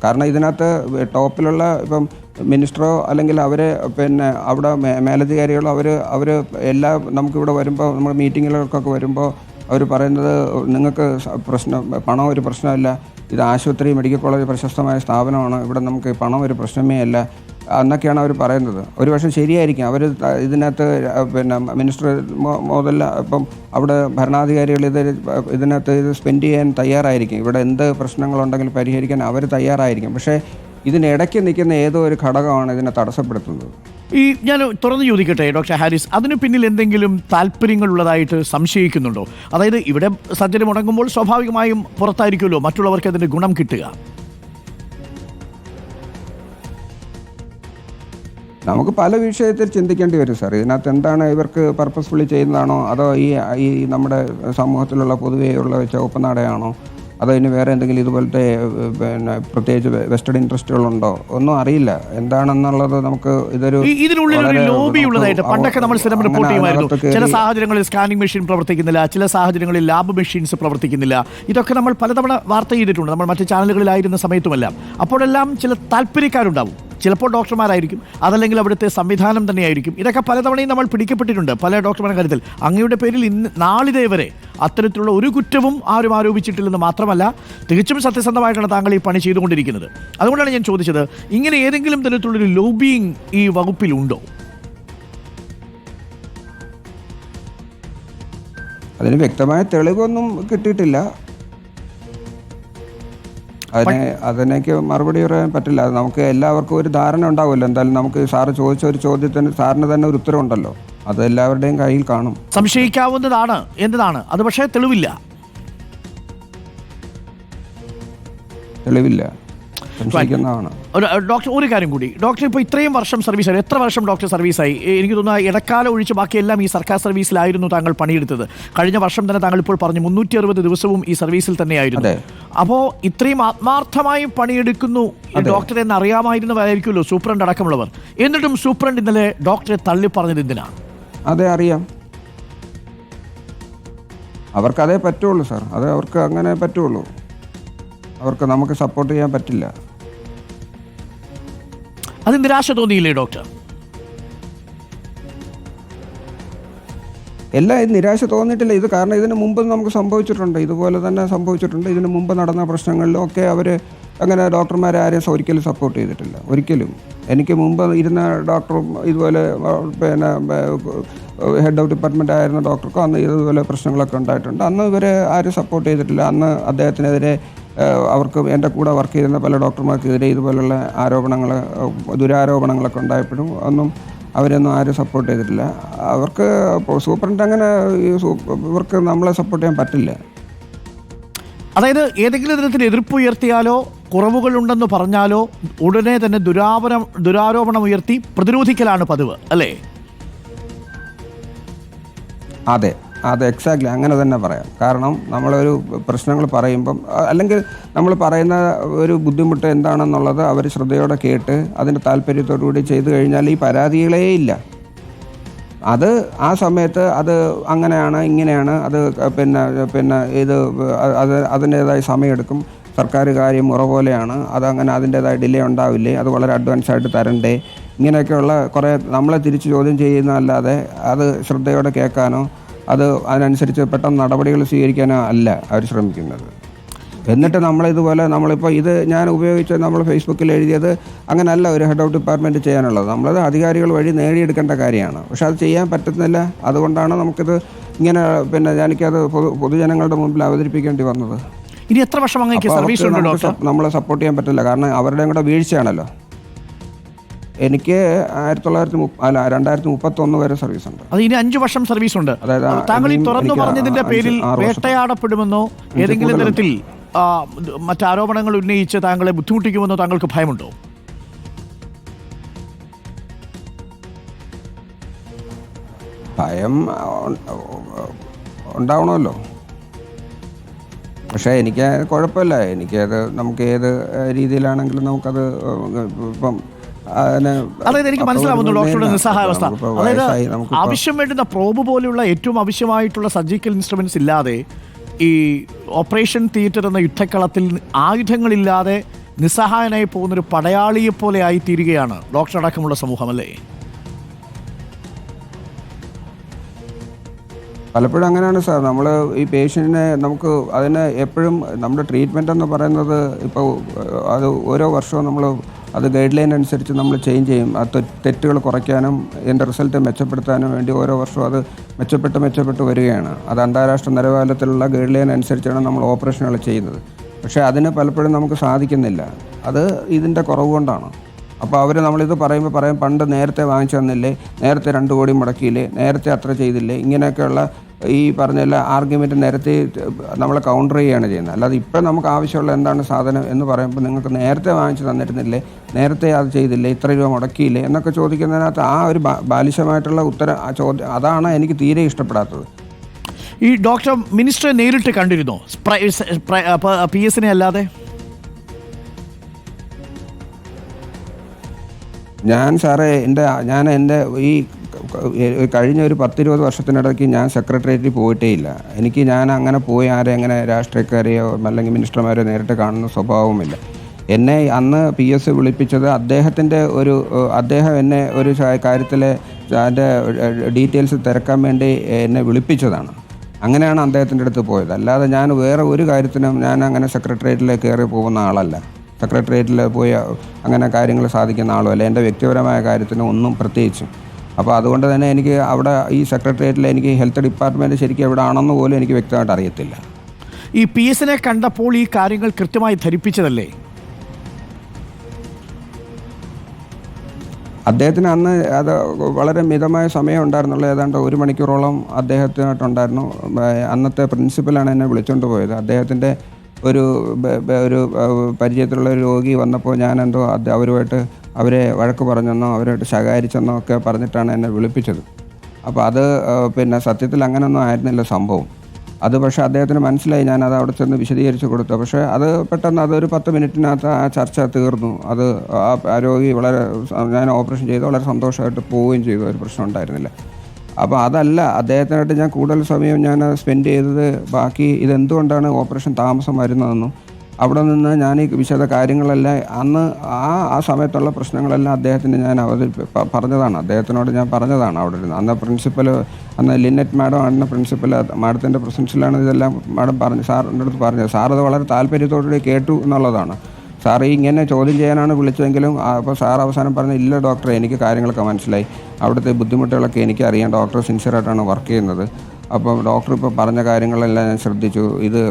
കാരണം ഇതിനകത്ത് ടോപ്പിലുള്ള ഇപ്പം മിനിസ്റ്ററോ അല്ലെങ്കിൽ അവരെ അവിടെ മേലധികാരികളോ അവർ നമുക്കിവിടെ വരുമ്പോൾ നമ്മൾ മീറ്റിങ്ങുകൾക്കൊക്കെ വരുമ്പോൾ അവർ പറയുന്നത് നിങ്ങൾക്ക് പണം ഒരു പ്രശ്നമല്ല, ഇത് ആശുപത്രി മെഡിക്കൽ കോളേജ് പ്രശസ്തമായ സ്ഥാപനമാണ്, ഇവിടെ നമുക്ക് പണം ഒരു പ്രശ്നമേ അല്ല എന്നൊക്കെയാണ് അവർ പറയുന്നത്. ഒരു പക്ഷേ ശരിയായിരിക്കും, അവർ ഇതിനകത്ത് മിനിസ്റ്റർ മുതൽ ഇപ്പം അവിടെ ഭരണാധികാരികൾ ഇതിനകത്ത് ഇത് സ്പെൻഡ് ചെയ്യാൻ തയ്യാറായിരിക്കും. ഇവിടെ എന്ത് പ്രശ്നങ്ങളുണ്ടെങ്കിലും പരിഹരിക്കാൻ അവർ തയ്യാറായിരിക്കും. പക്ഷേ ഇതിനിടയ്ക്ക് നിൽക്കുന്ന ഏതോ ഒരു ഘടകമാണ് ഇതിനെ തടസ്സപ്പെടുത്തുന്നത്. ഞാൻ തുറന്നു ചോദിക്കട്ടെ ഡോക്ടർ ഹാരിസ്, അതിനു പിന്നിൽ എന്തെങ്കിലും താല്പര്യങ്ങളുള്ളതായിട്ട് സംശയിക്കുന്നുണ്ടോ? അതായത് ഇവിടെ സർജറി മുടങ്ങുമ്പോൾ സ്വാഭാവികമായും പുറത്തായിരിക്കുമല്ലോ മറ്റുള്ളവർക്ക് അതിൻ്റെ ഗുണം കിട്ടുക. നമുക്ക് പല വിഷയത്തിൽ ചിന്തിക്കേണ്ടി വരും സാർ. ഇതിനകത്ത് എന്താണ് ഇവർക്ക് പർപ്പസ്ഫുള്ളി ചെയ്യുന്നതാണോ, അതോ ഈ നമ്മുടെ സമൂഹത്തിലുള്ള പൊതുവെയുള്ള ചുവപ്പുനാടയാണോ, അതോ ഇനി വേറെ എന്തെങ്കിലും ഇതുപോലത്തെ പ്രത്യേകിച്ച് വെസ്റ്റഡ് ഇൻട്രസ്റ്റുകളുണ്ടോ, ഒന്നും അറിയില്ല എന്താണെന്നുള്ളത്. നമുക്ക് ഇതിനുള്ളിൽ ഒരു ലോബി ഉള്ളതായിട്ട് പണ്ടൊക്കെ നമ്മൾ സ്ഥിരം റിപ്പോർട്ട് ചെയ്യുമായിരുന്നു. ചില സാഹചര്യങ്ങളിൽ സ്കാനിങ് മെഷീൻ പ്രവർത്തിക്കുന്നില്ല, ചില സാഹചര്യങ്ങളിൽ ലാബ് മെഷീൻസ് പ്രവർത്തിക്കുന്നില്ല. ഇതൊക്കെ നമ്മൾ പലതവണ വാർത്ത ചെയ്തിട്ടുണ്ട്, നമ്മൾ മറ്റ് ചാനലുകളിലായിരുന്ന സമയത്തുമെല്ലാം. അപ്പോഴെല്ലാം ചില താല്പര്യക്കാരുണ്ടാവും. ചിലപ്പോൾ ഡോക്ടർമാരായിരിക്കും, അതല്ലെങ്കിൽ അവിടുത്തെ സംവിധാനം തന്നെയായിരിക്കും. ഇതൊക്കെ പലതവണയും നമ്മൾ പിടിക്കപ്പെട്ടിട്ടുണ്ട് പല ഡോക്ടർമാരുടെ കാര്യത്തിൽ. അങ്ങയുടെ പേരിൽ നാളിതേ വരെ അത്തരത്തിലുള്ള ഒരു കുറ്റവും ആരും ആരോപിച്ചിട്ടില്ലെന്ന് മാത്രമല്ല, തികച്ചും സത്യസന്ധമായിട്ടാണ് താങ്കൾ ഈ പണി ചെയ്തുകൊണ്ടിരിക്കുന്നത്. അതുകൊണ്ടാണ് ഞാൻ ചോദിച്ചത്, ഇങ്ങനെ ഏതെങ്കിലും തരത്തിലുള്ളൊരു ലോബിയിങ് ഈ വകുപ്പിലുണ്ടോ? അതിന് വ്യക്തമായ തെളിവൊന്നും കിട്ടിയിട്ടില്ല. അതിനേക്ക് മറുപടി പറയാൻ പറ്റില്ല. നമുക്ക് എല്ലാവർക്കും ഒരു ധാരണ ഉണ്ടാവുമല്ലോ. എന്തായാലും നമുക്ക് സാറ് ചോദിച്ച ഒരു ചോദ്യത്തിന് സാറിന് തന്നെ ഒരു ഉത്തരവുണ്ടല്ലോ, അത് എല്ലാവരുടെയും കയ്യിൽ കാണും. സംശയിക്കാവുന്നതാണ് എന്നതാണ് അത്, പക്ഷേ തെളിവില്ല. ഡോക്ടർ, ഒരു കാര്യം കൂടി, ഡോക്ടർ ഇപ്പോൾ ഇത്രയും വർഷം സർവീസായി, എത്ര വർഷം ഡോക്ടർ സർവീസായി? എനിക്ക് തോന്നുന്നു ഇടക്കാലം ഒഴിച്ച് ബാക്കിയെല്ലാം ഈ സർക്കാർ സർവീസിലായിരുന്നു താങ്കൾ പണിയെടുത്തത്. കഴിഞ്ഞ വർഷം തന്നെ താങ്കൾ ഇപ്പോൾ പറഞ്ഞു 360 ദിവസവും ഈ സർവീസിൽ തന്നെയായിരുന്നു. അപ്പോൾ ഇത്രയും ആത്മാർത്ഥമായി പണിയെടുക്കുന്നു ഡോക്ടർ എന്ന് അറിയാമായിരുന്നവരായിരിക്കുമല്ലോ സൂപ്രണ്ട് അടക്കമുള്ളവർ. എന്നിട്ടും സൂപ്രണ്ട് ഇന്നലെ ഡോക്ടറെ തള്ളി പറഞ്ഞത് എന്തിനാണ്? അതെ, അറിയാം. അവർക്കതേ പറ്റുള്ളൂ സാർ, അത് അവർക്ക് അങ്ങനെ പറ്റുള്ളൂ. അവർക്ക് നമുക്ക് സപ്പോർട്ട് ചെയ്യാൻ പറ്റില്ല. അത് നിരാശ തോന്നിയില്ലേ ഡോക്ടർ? നിരാശ തോന്നിയിട്ടില്ല. ഇത് കാരണം ഇതിന് മുമ്പ് നമുക്ക് സംഭവിച്ചിട്ടുണ്ട്, ഇതുപോലെ തന്നെ സംഭവിച്ചിട്ടുണ്ട്. ഇതിന് മുമ്പ് നടന്ന പ്രശ്നങ്ങളിലും ഒക്കെ അവർ അങ്ങനെ ഡോക്ടർമാരെ ആരെയും ഒരിക്കലും സപ്പോർട്ട് ചെയ്തിട്ടില്ല, ഒരിക്കലും. എനിക്ക് മുമ്പ് ഇരുന്ന ഡോക്ടറും ഇതുപോലെ ഹെഡ് ഓഫ് ഡിപ്പാർട്ട്മെൻ്റ് ആയിരുന്ന ഡോക്ടർക്കും അന്ന് ഇതുപോലെ പ്രശ്നങ്ങളൊക്കെ ഉണ്ടായിട്ടുണ്ട്. അന്ന് ഇവരെ ആരും സപ്പോർട്ട് ചെയ്തിട്ടില്ല. അന്ന് അദ്ദേഹത്തിനെതിരെ അവർക്ക് എൻ്റെ കൂടെ വർക്ക് ചെയ്യുന്ന പല ഡോക്ടർമാർക്കെതിരെ ഇതുപോലുള്ള ദുരാരോപണങ്ങളൊക്കെ ഉണ്ടായപ്പോഴും ഒന്നും അവരൊന്നും ആരും സപ്പോർട്ട് ചെയ്തിട്ടില്ല. അവർക്ക് സൂപ്രണ്ട് അങ്ങനെ ഇവർക്ക് നമ്മളെ സപ്പോർട്ട് ചെയ്യാൻ പറ്റില്ല. അതായത് ഏതെങ്കിലും തരത്തിൽ എതിർപ്പ് ഉയർത്തിയാലോ കുറവുകളുണ്ടെന്ന് പറഞ്ഞാലോ ഉടനെ തന്നെ ദുരാരോപണം ഉയർത്തി പ്രതിരോധിക്കലാണ് പതിവ്, അല്ലേ? അതെ, എക്സാക്ട്ലി അങ്ങനെ തന്നെ പറയാം. കാരണം നമ്മളൊരു പ്രശ്നങ്ങൾ പറയുമ്പം അല്ലെങ്കിൽ നമ്മൾ പറയുന്ന ഒരു ബുദ്ധിമുട്ട് എന്താണെന്നുള്ളത് അവർ ശ്രദ്ധയോടെ കേട്ട് അതിൻ്റെ താല്പര്യത്തോടു കൂടി ചെയ്തു കഴിഞ്ഞാൽ ഈ പരാതികളേ ഇല്ല. അത് ആ സമയത്ത് അത് അങ്ങനെയാണ് ഇങ്ങനെയാണ്, അത് ഇത് അതിൻ്റേതായ സമയമെടുക്കും, സർക്കാർ കാര്യം മുറ പോലെയാണ്, അതങ്ങനെ അതിൻ്റേതായ ഡിലേ ഉണ്ടാവില്ലേ, അത് വളരെ അഡ്വാൻസ് ആയിട്ട് തരണ്ടേ, ഇങ്ങനെയൊക്കെയുള്ള കുറേ നമ്മളെ തിരിച്ച് ചോദ്യം ചെയ്യുന്നതല്ലാതെ അത് ശ്രദ്ധയോടെ കേൾക്കാനോ അതിനനുസരിച്ച് പെട്ടെന്ന് നടപടികൾ സ്വീകരിക്കാനോ അല്ല അവർ ശ്രമിക്കുന്നത്. എന്നിട്ട് നമ്മളിതുപോലെ നമ്മളിപ്പോൾ ഇത് ഞാൻ ഉപയോഗിച്ച് നമ്മൾ ഫേസ്ബുക്കിൽ എഴുതിയത് അങ്ങനെയല്ല ഒരു ഹെഡ് ഓഫ് ഡിപ്പാർട്ട്മെൻറ്റ് ചെയ്യാനുള്ളത്. നമ്മളത് അധികാരികൾ വഴി നേടിയെടുക്കേണ്ട കാര്യമാണ്. പക്ഷെ അത് ചെയ്യാൻ പറ്റുന്നില്ല. അതുകൊണ്ടാണ് നമുക്കിത് ഇങ്ങനെ എനിക്കത് പൊതുജനങ്ങളുടെ മുമ്പിൽ അവതരിപ്പിക്കേണ്ടി വന്നത്. ഇനി എത്ര വർഷം അങ്ങേക്ക് സർവീസ് ഉണ്ട് ഡോക്ടർ? നമ്മളെ സപ്പോർട്ട് ചെയ്യാൻ പറ്റില്ല, കാരണം അവരുടെയും കൂടെ വീഴ്ചയാണല്ലോ. എനിക്ക് 2031 വരെ സർവീസ് ഉണ്ട്. അത് ഇനി 5 വർഷം സർവീസ് ഉണ്ട്. താങ്കൾ ഈ തുറന്നു പറഞ്ഞതിന്റെ പേരിൽ വേട്ടയാടപ്പെടുമെന്നോ ഏതെങ്കിലും തരത്തിൽ മറ്റാരോപണങ്ങൾ ഉന്നയിച്ച് താങ്കളെ ബുദ്ധിമുട്ടിക്കുമെന്നോ താങ്കൾക്ക് ഭയമുണ്ടോ? ഭയം ഉണ്ടാവണമല്ലോ. പക്ഷേ എനിക്ക് കുഴപ്പമില്ല. എനിക്കത് നമുക്ക് ഏത് രീതിയിലാണെങ്കിലും നമുക്കത് ഇപ്പം അതായത് എനിക്ക് മനസ്സിലാവുന്നു ഡോക്ടറുടെ നിസ്സഹായാവസ്ഥ. അതായത് ആവശ്യം വേണ്ടുന്ന പ്രോബ് പോലെയുള്ള ഏറ്റവും ആവശ്യമായിട്ടുള്ള സർജിക്കൽ ഇൻസ്ട്രുമെന്റ്സ് ഇല്ലാതെ ഈ ഓപ്പറേഷൻ തിയേറ്റർ എന്ന യുദ്ധക്കളത്തിൽ ആയുധങ്ങളില്ലാതെ നിസ്സഹായനായി പോകുന്നൊരു പടയാളിയെ പോലെ ആയിത്തീരുകയാണ് ഡോക്ടർ അടക്കമുള്ള സമൂഹം, അല്ലേ? പലപ്പോഴും അങ്ങനെയാണ് സാർ. നമ്മൾ ഈ പേഷ്യൻറ്റിനെ നമുക്ക് അതിന് എപ്പോഴും നമ്മുടെ ട്രീറ്റ്മെൻ്റ് എന്ന് പറയുന്നത് ഇപ്പോൾ അത് ഓരോ വർഷവും നമ്മൾ അത് ഗൈഡ് ലൈൻ അനുസരിച്ച് നമ്മൾ ചേഞ്ച് ചെയ്യും. ആ തെറ്റുകൾ കുറയ്ക്കാനും ഇതിൻ്റെ റിസൾട്ട് മെച്ചപ്പെടുത്താനും വേണ്ടി ഓരോ വർഷവും അത് മെച്ചപ്പെട്ട് വരികയാണ്. അത് അന്താരാഷ്ട്ര നിലവാരത്തിലുള്ള ഗൈഡ് ലൈൻ അനുസരിച്ചാണ് നമ്മൾ ഓപ്പറേഷനുകൾ ചെയ്യുന്നത്. പക്ഷേ അതിന് പലപ്പോഴും നമുക്ക് സാധിക്കുന്നില്ല. അത് ഇതിൻ്റെ കുറവ് കൊണ്ടാണ്. അപ്പോൾ അവർ നമ്മളിത് പറയും പണ്ട് നേരത്തെ വാങ്ങിച്ചു തന്നില്ലേ, നേരത്തെ 2 കോടി മുടക്കിയില്ലേ, നേരത്തെ അത്ര ചെയ്തില്ലേ, ഇങ്ങനെയൊക്കെയുള്ള ഈ പറഞ്ഞ ആർഗ്യുമെൻറ്റ് നേരത്തെ നമ്മളെ കൗണ്ടർ ചെയ്യുകയാണ് ചെയ്യുന്നത്. അല്ലാതെ ഇപ്പം നമുക്ക് ആവശ്യമുള്ള എന്താണ് സാധനം എന്ന് പറയുമ്പോൾ നിങ്ങൾക്ക് നേരത്തെ വാങ്ങിച്ചു തന്നിരുന്നില്ലേ, നേരത്തെ അത് ചെയ്തില്ലേ, ഇത്ര രൂപ മുടക്കിയില്ലേ എന്നൊക്കെ ചോദിക്കുന്നതിനകത്ത് ആ ഒരു ബാലിശമായിട്ടുള്ള ചോദ്യം അതാണ് എനിക്ക് തീരെ ഇഷ്ടപ്പെടാത്തത്. ഈ ഡോക്ടർ മിനിസ്റ്ററെ നേരിട്ട് കണ്ടിരുന്നോ PS അല്ലാതെ? ഞാൻ എൻ്റെ ഈ കഴിഞ്ഞ ഒരു 10-20 വർഷത്തിനിടയ്ക്ക് ഞാൻ സെക്രട്ടേറിയറ്റിൽ പോയിട്ടേ ഇല്ല. ഞാൻ അങ്ങനെ പോയി അങ്ങനെ രാഷ്ട്രീയക്കാരെയോ അല്ലെങ്കിൽ മിനിസ്റ്റർമാരെയോ നേരിട്ട് കാണുന്ന സ്വഭാവമില്ല. എന്നെ അന്ന് PS വിളിപ്പിച്ചത് അദ്ദേഹം എന്നെ ഒരു കാര്യത്തിൽ അതിൻ്റെ ഡീറ്റെയിൽസ് തിരക്കാൻ വേണ്ടി എന്നെ വിളിപ്പിച്ചതാണ്. അങ്ങനെയാണ് അദ്ദേഹത്തിൻ്റെ അടുത്ത് പോയത്. അല്ലാതെ ഞാൻ വേറെ ഒരു കാര്യത്തിനും ഞാൻ അങ്ങനെ സെക്രട്ടേറിയറ്റിൽ കയറി പോകുന്ന ആളല്ല. സെക്രട്ടേറിയറ്റിൽ പോയി അങ്ങനെ കാര്യങ്ങൾ സാധിക്കുന്ന ആളുമല്ല. എൻ്റെ വ്യക്തിപരമായ കാര്യത്തിന് ഒന്നും പ്രത്യേകിച്ചും. അപ്പോൾ അതുകൊണ്ട് തന്നെ എനിക്ക് അവിടെ ഈ സെക്രട്ടേറിയറ്റിൽ എനിക്ക് ഹെൽത്ത് ഡിപ്പാർട്ട്മെൻറ്റ് ശരിക്കും എവിടെ ആണെന്ന് പോലും എനിക്ക് വ്യക്തമായിട്ട് അറിയത്തില്ല. ഈ PS കണ്ടപ്പോൾ ഈ കാര്യങ്ങൾ കൃത്യമായി ധരിപ്പിച്ചതല്ലേ? അദ്ദേഹത്തിന് അന്ന് അത് വളരെ മിതമായ സമയം ഉണ്ടായിരുന്നുള്ളൂ. ഏതാണ്ട് 1 മണിക്കൂറോളം അദ്ദേഹത്തിനായിട്ടുണ്ടായിരുന്നു. അന്നത്തെ പ്രിൻസിപ്പലാണ് എന്നെ വിളിച്ചുകൊണ്ട് പോയത്. അദ്ദേഹത്തിൻ്റെ ഒരു പരിചയത്തിലുള്ള ഒരു രോഗി വന്നപ്പോൾ ഞാനെന്തോ അവരെ വഴക്ക് പറഞ്ഞെന്നോ അവരായിട്ട് ശകാരിച്ചെന്നോ ഒക്കെ പറഞ്ഞിട്ടാണ് എന്നെ വിളിപ്പിച്ചത്. അപ്പോൾ അത് സത്യത്തിൽ അങ്ങനെയൊന്നും ആയിരുന്നില്ല സംഭവം. അത് പക്ഷേ അദ്ദേഹത്തിന് മനസ്സിലായി. ഞാനത് അവിടെ ചെന്ന് വിശദീകരിച്ച് കൊടുത്തു. പക്ഷേ അത് പെട്ടെന്ന് അതൊരു 10 മിനിറ്റിനകത്ത് ആ ചർച്ച തീർന്നു. അത് ആ രോഗി ഞാൻ ഓപ്പറേഷൻ ചെയ്ത് വളരെ സന്തോഷമായിട്ട് പോവുകയും ചെയ്തു. ഒരു പ്രശ്നം ഉണ്ടായിരുന്നില്ല. അപ്പോൾ അതല്ല, അദ്ദേഹത്തിനായിട്ട് ഞാൻ കൂടുതൽ സമയം ഞാൻ സ്പെൻഡ് ചെയ്തത് ബാക്കി ഇതെന്തുകൊണ്ടാണ് ഓപ്പറേഷൻ താമസം വരുന്നതെന്നും അവിടെ നിന്ന് ഞാൻ ഈ വിശദ കാര്യങ്ങളെല്ലാം അന്ന് ആ സമയത്തുള്ള പ്രശ്നങ്ങളെല്ലാം അദ്ദേഹത്തിന് ഞാൻ പറഞ്ഞതാണ്. അദ്ദേഹത്തിനോട് ഞാൻ പറഞ്ഞതാണ് അവിടെ ഇരുന്ന്. അന്ന് ലിന്നറ്റ് മാഡം ആണ് പ്രിൻസിപ്പൽ. മാഡത്തിൻ്റെ പ്രസൻസിലാണ് ഇതെല്ലാം മാഡം സാറിൻ്റെ അടുത്ത് പറഞ്ഞത്. സാറത് വളരെ താല്പര്യത്തോടുകൂടി കേട്ടു എന്നുള്ളതാണ്. സാർ ഇങ്ങനെ ചോദ്യം ചെയ്യാനാണ് വിളിച്ചതെങ്കിലും അപ്പോൾ സാർ അവസാനം പറഞ്ഞു, ഇല്ല ഡോക്ടറെ, എനിക്ക് കാര്യങ്ങളൊക്കെ മനസ്സിലായി, അവിടുത്തെ ബുദ്ധിമുട്ടുകളൊക്കെ എനിക്കറിയാം, ഡോക്ടർ സിൻസിയറായിട്ടാണ് വർക്ക് ചെയ്യുന്നത്, അപ്പം ഡോക്ടർ ഇപ്പോൾ പറഞ്ഞ കാര്യങ്ങളെല്ലാം ഞാൻ ശ്രദ്ധിച്ചു, ഇത്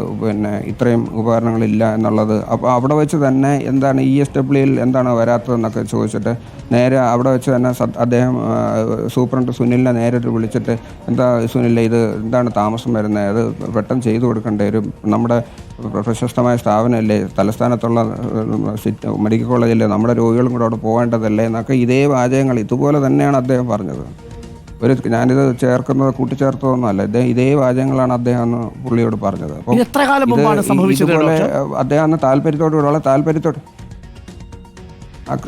ഇത്രയും ഉപകരണങ്ങളില്ല എന്നുള്ളത്. അപ്പോൾ അവിടെ വെച്ച് തന്നെ എന്താണ് ESWയിൽ എന്താണ് വരാത്തതെന്നൊക്കെ ചോദിച്ചിട്ട് നേരെ അവിടെ വെച്ച് തന്നെ അദ്ദേഹം സൂപ്രണ്ട് സുനിലിനെ നേരിട്ട് വിളിച്ചിട്ട്, എന്താ സുനിൽ, ഇത് എന്താണ് താമസം വരുന്നത്, അത് പെട്ടെന്ന് ചെയ്തു കൊടുക്കണ്ടേ, നമ്മുടെ പ്രശസ്തമായ സ്ഥാപനമല്ലേ, തലസ്ഥാനത്തുള്ള മെഡിക്കൽ കോളേജല്ലേ, നമ്മുടെ രോഗികളും കൂടെ അവിടെ പോകേണ്ടതല്ലേ എന്നൊക്കെ ഇതേ വാചകങ്ങൾ ഇതുപോലെ തന്നെയാണ് അദ്ദേഹം പറഞ്ഞത്. ഞാനിത് കൂട്ടിച്ചേർത്തതൊന്നുമല്ല, ഇതേ വാചകങ്ങളാണ് അദ്ദേഹം അന്ന് പുള്ളിയോട് പറഞ്ഞത്. അപ്പം ഇതുപോലെ അദ്ദേഹം അന്ന് താല്പര്യത്തോട്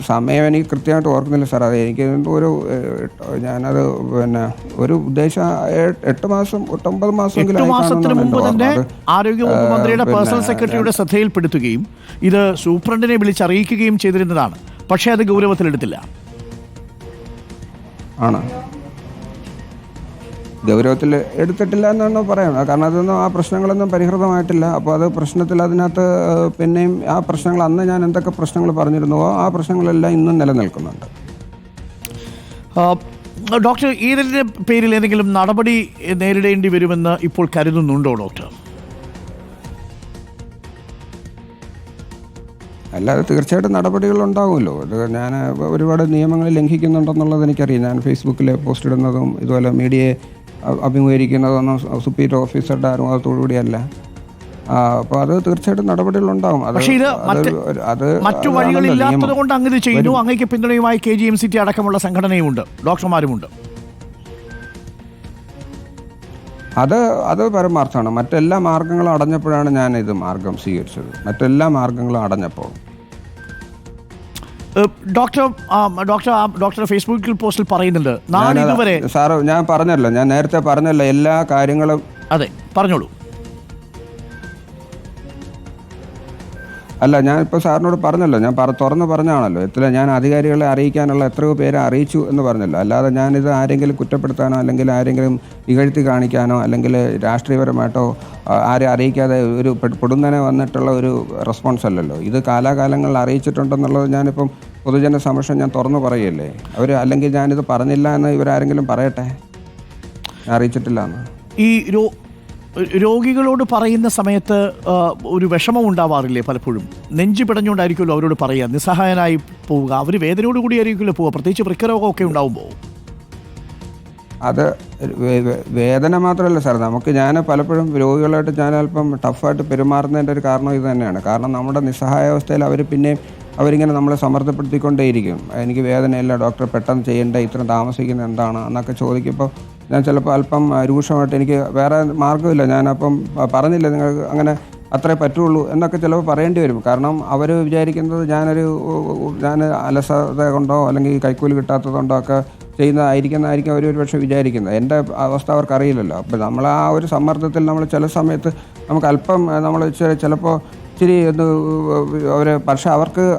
സമയം എനിക്ക് കൃത്യമായിട്ട് ഓർക്കുന്നില്ല സാർ. അത് എനിക്ക് ഞാനത് ഒരു ഉദ്ദേശം 8 മാസം 9 മാസത്തിന് മുമ്പ് തന്നെ ആരോഗ്യവകുപ്പ് മന്ത്രിയുടെ പേഴ്സണൽ സെക്രട്ടറിയുടെ ശ്രദ്ധയിൽപ്പെടുത്തുകയും ഇത് സൂപ്രണ്ടിനെ വിളിച്ചറിയിക്കുകയും ചെയ്തിരുന്നതാണ്. പക്ഷേ അത് ഗൗരവത്തിലെടുത്തില്ല. ആണ്. ഗൗരവത്തിൽ എടുത്തിട്ടില്ല എന്നാണ് പറയുന്നത്. കാരണം അതൊന്നും ആ പ്രശ്നങ്ങളൊന്നും പരിഹൃതമായിട്ടില്ല. അപ്പോൾ അത് പ്രശ്നത്തിൽ അതിനകത്ത് പിന്നെയും ആ പ്രശ്നങ്ങൾ അന്ന് ഞാൻ എന്തൊക്കെ പ്രശ്നങ്ങൾ പറഞ്ഞിരുന്നുവോ ആ പ്രശ്നങ്ങളെല്ലാം ഇന്നും നിലനിൽക്കുന്നുണ്ട്. ഡോക്ടർ, ഇതിൻ്റെ പേരിൽ ഏതെങ്കിലും നടപടി നേരിടേണ്ടി വരുമെന്ന് ഇപ്പോൾ കരുതുന്നുണ്ടോ ഡോക്ടർ? അല്ലാതെ തീർച്ചയായിട്ടും നടപടികൾ ഉണ്ടാവുമല്ലോ. ഇത് ഞാൻ ഒരുപാട് നിയമങ്ങൾ ലംഘിക്കുന്നുണ്ടെന്നുള്ളത് എനിക്കറിയാം. ഞാൻ ഫേസ്ബുക്കിൽ പോസ്റ്റ് ഇടുന്നതും ഇതുപോലെ മീഡിയയെ അഭിമുഖീകരിക്കുന്നതൊന്നും സുപ്പീരിയർ ഓഫീസറുടെ അനുവാദത്തോടുകൂടിയല്ല. അപ്പോൾ അത് തീർച്ചയായിട്ടും നടപടികളുണ്ടാവും. പക്ഷേ ഇത് മറ്റു വഴികളില്ലാത്തത് കൊണ്ട് അങ്ങനെ ചെയ്യുന്നു. അങ്ങേക്ക് പിന്തുണയുമായി KGMCT അടക്കമുള്ള സംഘടനയുമുണ്ട്, ഡോക്ടർമാരുമുണ്ട്. അത് പരമാർത്ഥമാണ്. മറ്റെല്ലാ മാർഗങ്ങളും അടഞ്ഞപ്പോഴാണ് ഞാൻ ഇത് മാർഗം സ്വീകരിച്ചത്. മറ്റെല്ലാ മാർഗങ്ങളും അടഞ്ഞപ്പോൾ ഡോക്ടർ ഫേസ്ബുക്കിൽ പോസ്റ്റിൽ പറയുന്നുണ്ട് നാളിതുവരെ. സാറ് ഞാൻ നേരത്തെ പറഞ്ഞല്ലോ എല്ലാ കാര്യങ്ങളും. അതെ, പറഞ്ഞോളൂ. അല്ല, ഞാനിപ്പോൾ സാറിനോട് പറഞ്ഞല്ലോ, ഞാൻ തുറന്ന് പറഞ്ഞാണല്ലോ. ഞാൻ അധികാരികളെ അറിയിക്കാനുള്ള എത്രയോ പേരെ അറിയിച്ചു എന്ന് പറഞ്ഞല്ലോ. അല്ലാതെ ഞാനിത് ആരെങ്കിലും കുറ്റപ്പെടുത്താനോ അല്ലെങ്കിൽ ആരെങ്കിലും ഇകഴ്ത്തി കാണിക്കാനോ അല്ലെങ്കിൽ രാഷ്ട്രീയപരമായിട്ടോ ആരെ അറിയിക്കാതെ ഒരു പൊടുന്നനെ വന്നിട്ടുള്ള ഒരു റെസ്പോൺസ് അല്ലല്ലോ ഇത്. കാലാകാലങ്ങളിൽ അറിയിച്ചിട്ടുണ്ടെന്നുള്ളത് ഞാനിപ്പം പൊതുജന സമക്ഷം ഞാൻ തുറന്നു പറയുകയല്ലേ. അല്ലെങ്കിൽ ഞാനിത് പറഞ്ഞില്ല എന്ന് ഇവരാരെങ്കിലും പറയട്ടെ, ഞാൻ അറിയിച്ചിട്ടില്ല എന്ന്. ഈ രോഗികളോട് പറയുന്ന സമയത്ത് ഒരു വിഷമം ഉണ്ടാവാറില്ലേ? പലപ്പോഴും നെഞ്ചു പിടഞ്ഞുകൊണ്ടായിരിക്കുമല്ലോ അവരോട് പറയുക, നിസ്സഹായനായി പോവുക. അവർ വേദനയോട് കൂടി ആയിരിക്കുമല്ലോ പോവുക, പ്രത്യേകിച്ച് വൃക്കരോഗമൊക്കെ ഉണ്ടാവുമ്പോൾ. അത് വേദന മാത്രമല്ല സാർ, ഞാൻ പലപ്പോഴും രോഗികളായിട്ട് ഞാൻ അല്പം ടഫായിട്ട് പെരുമാറുന്നതിൻ്റെ ഒരു കാരണം ഇത് തന്നെയാണ്. കാരണം നമ്മുടെ നിസ്സഹായാവസ്ഥയിൽ അവരിങ്ങനെ നമ്മളെ സമ്മർദ്ദപ്പെടുത്തിക്കൊണ്ടേയിരിക്കും. എനിക്ക് വേദനയില്ല ഡോക്ടർ, പെട്ടെന്ന് ചെയ്യേണ്ട, ഇത്ര താമസിക്കുന്നത് എന്താണ് എന്നൊക്കെ ചോദിക്കുമ്പോൾ ഞാൻ ചിലപ്പോൾ അല്പം രൂക്ഷമായിട്ട് എനിക്ക് വേറെ മാർഗ്ഗമില്ല, ഞാനപ്പം പറഞ്ഞില്ല നിങ്ങൾക്ക് അങ്ങനെ അത്രേ പറ്റുള്ളൂ എന്നൊക്കെ ചിലപ്പോൾ പറയേണ്ടി വരും. കാരണം അവർ വിചാരിക്കുന്നത് ഞാൻ അലസത കൊണ്ടോ അല്ലെങ്കിൽ കൈക്കൂലി കിട്ടാത്തതുകൊണ്ടോ ഒക്കെ ചെയ്യുന്നതായിരിക്കും അവർ ഒരു പക്ഷേ വിചാരിക്കുന്നത്. എൻ്റെ അവസ്ഥ അവർക്കറിയില്ലല്ലോ. അപ്പോൾ നമ്മൾ ആ ഒരു സമ്മർദ്ദത്തിൽ നമ്മൾ ചില സമയത്ത് നമുക്ക് അല്പം നമ്മൾ ചിലപ്പോൾ ഇച്ചിരി പക്ഷേ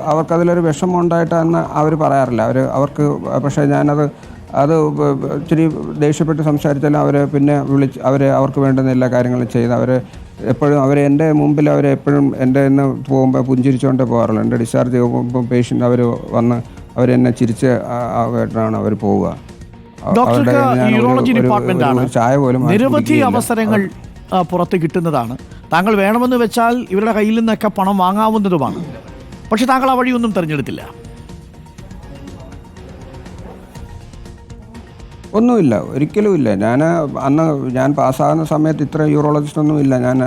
അവർക്കതിലൊരു വിഷമം ഉണ്ടായിട്ടെന്ന് അവർ പറയാറില്ല. അവർക്ക് പക്ഷേ അത് ഇച്ചിരി ദേഷ്യപ്പെട്ട് സംസാരിച്ചാലും അവരെ പിന്നെ അവർക്ക് വേണ്ടുന്ന എല്ലാ കാര്യങ്ങളും ചെയ്ത് എപ്പോഴും എൻ്റെ മുമ്പിൽ എപ്പോഴും എൻ്റെ ഇന്ന് പോകുമ്പോൾ പുഞ്ചിരിച്ചുകൊണ്ടേ പോകാറുള്ളൂ. എൻ്റെ ഡിസ്ചാർജ് ചെയ്യുമ്പോൾ പേഷ്യൻ്റ് വന്ന് അവരെന്നെ ചിരിച്ച് ആയിട്ടാണ് അവർ പോവുക. ചായ പോലും നിരവധി അവസരങ്ങൾ പുറത്ത് കിട്ടുന്നതാണ്. താങ്കൾ വേണമെന്ന് വെച്ചാൽ ഇവരുടെ കയ്യിൽ നിന്നൊക്കെ പണം വാങ്ങാവുന്നതുമാണ്. പക്ഷെ താങ്കൾ ആ വഴിയൊന്നും തിരഞ്ഞെടുത്തില്ല. ഒന്നുമില്ല, ഒരിക്കലുമില്ല. ഞാൻ പാസ്സാകുന്ന സമയത്ത് ഇത്ര യൂറോളജിസ്റ്റൊന്നും ഇല്ല. ഞാൻ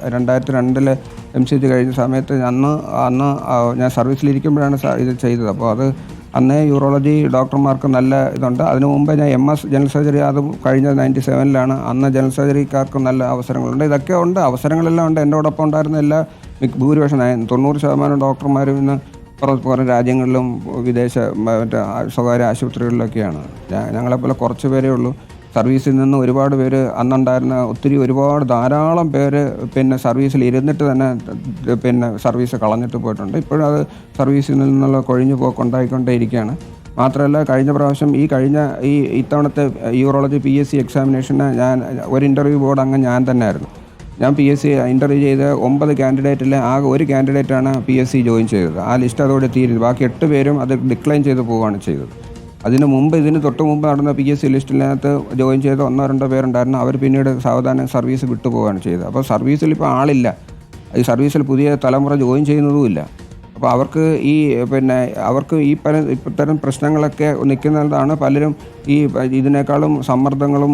2002 MCG കഴിഞ്ഞ സമയത്ത് അന്ന് ഞാൻ സർവീസിലിരിക്കുമ്പോഴാണ് ഇത് ചെയ്തത്. അപ്പോൾ അന്നേ യൂറോളജി ഡോക്ടർമാർക്ക് നല്ല ഇതുണ്ട്. അതിനു മുമ്പ് ഞാൻ MS ജനറൽ സർജറി അത് കഴിഞ്ഞ 97-ലാണ്. അന്ന് ജനറൽ സർജറിക്കാർക്ക് നല്ല അവസരങ്ങളുണ്ട്. ഇതൊക്കെ ഉണ്ട്, അവസരങ്ങളെല്ലാം ഉണ്ട്. എന്നോടൊപ്പം ഉണ്ടായിരുന്ന ഭൂരിപക്ഷം 90% ഡോക്ടർമാരും ഇന്ന് പുറം രാജ്യങ്ങളിലും മറ്റേ സ്വകാര്യ ആശുപത്രികളിലൊക്കെയാണ്. ഞങ്ങളെപ്പോലെ കുറച്ച് പേരേ ഉള്ളൂ. സർവീസിൽ നിന്ന് ഒരുപാട് പേര് അന്നുണ്ടായിരുന്ന ഒരുപാട് ധാരാളം പേര് പിന്നെ സർവീസിൽ ഇരുന്നിട്ട് തന്നെ സർവീസ് കളഞ്ഞിട്ട് പോയിട്ടുണ്ട്. ഇപ്പോഴും അത് സർവീസിൽ നിന്നുള്ള കൊഴിഞ്ഞു പോക്കുണ്ടായിക്കൊണ്ടേയിരിക്കുകയാണ്. മാത്രമല്ല കഴിഞ്ഞ പ്രാവശ്യം ഇത്തവണത്തെ യൂറോളജി PSC എക്സാമിനേഷന് ഒരു ഇൻ്റർവ്യൂ ബോർഡ് അംഗം ഞാൻ തന്നെ ആയിരുന്നു. ഞാൻ PSC ഇൻ്റർവ്യൂ ചെയ്ത് 9 കാൻഡിഡേറ്റിൽ ആകെ ഒരു കാൻഡിഡേറ്റാണ് PSC ജോയിൻ ചെയ്തത്. ആ ലിസ്റ്റ് അതോടെ തീരുന്നു. ബാക്കി 8 പേരും അത് ഡിക്ലൈൻ ചെയ്ത് പോവുകയാണ് ചെയ്തത്. ഇതിന് തൊട്ട് മുമ്പ് നടന്ന PSC ലിസ്റ്റിനകത്ത് ജോയിൻ ചെയ്ത 1-2 പേരുണ്ടായിരുന്നു. അവർ പിന്നീട് സാവധാനം സർവീസ് വിട്ടുപോവുകയാണ് ചെയ്തത്. അപ്പോൾ സർവീസിൽ ഇപ്പോൾ ആളില്ല. ഈ സർവീസിൽ പുതിയ തലമുറ ജോയിൻ ചെയ്യുന്നതുമില്ല. അപ്പോൾ അവർക്ക് ഇത്തരം പ്രശ്നങ്ങളൊക്കെ നിൽക്കുന്നതാണ്. പലരും ഇതിനേക്കാളും സമ്മർദ്ദങ്ങളും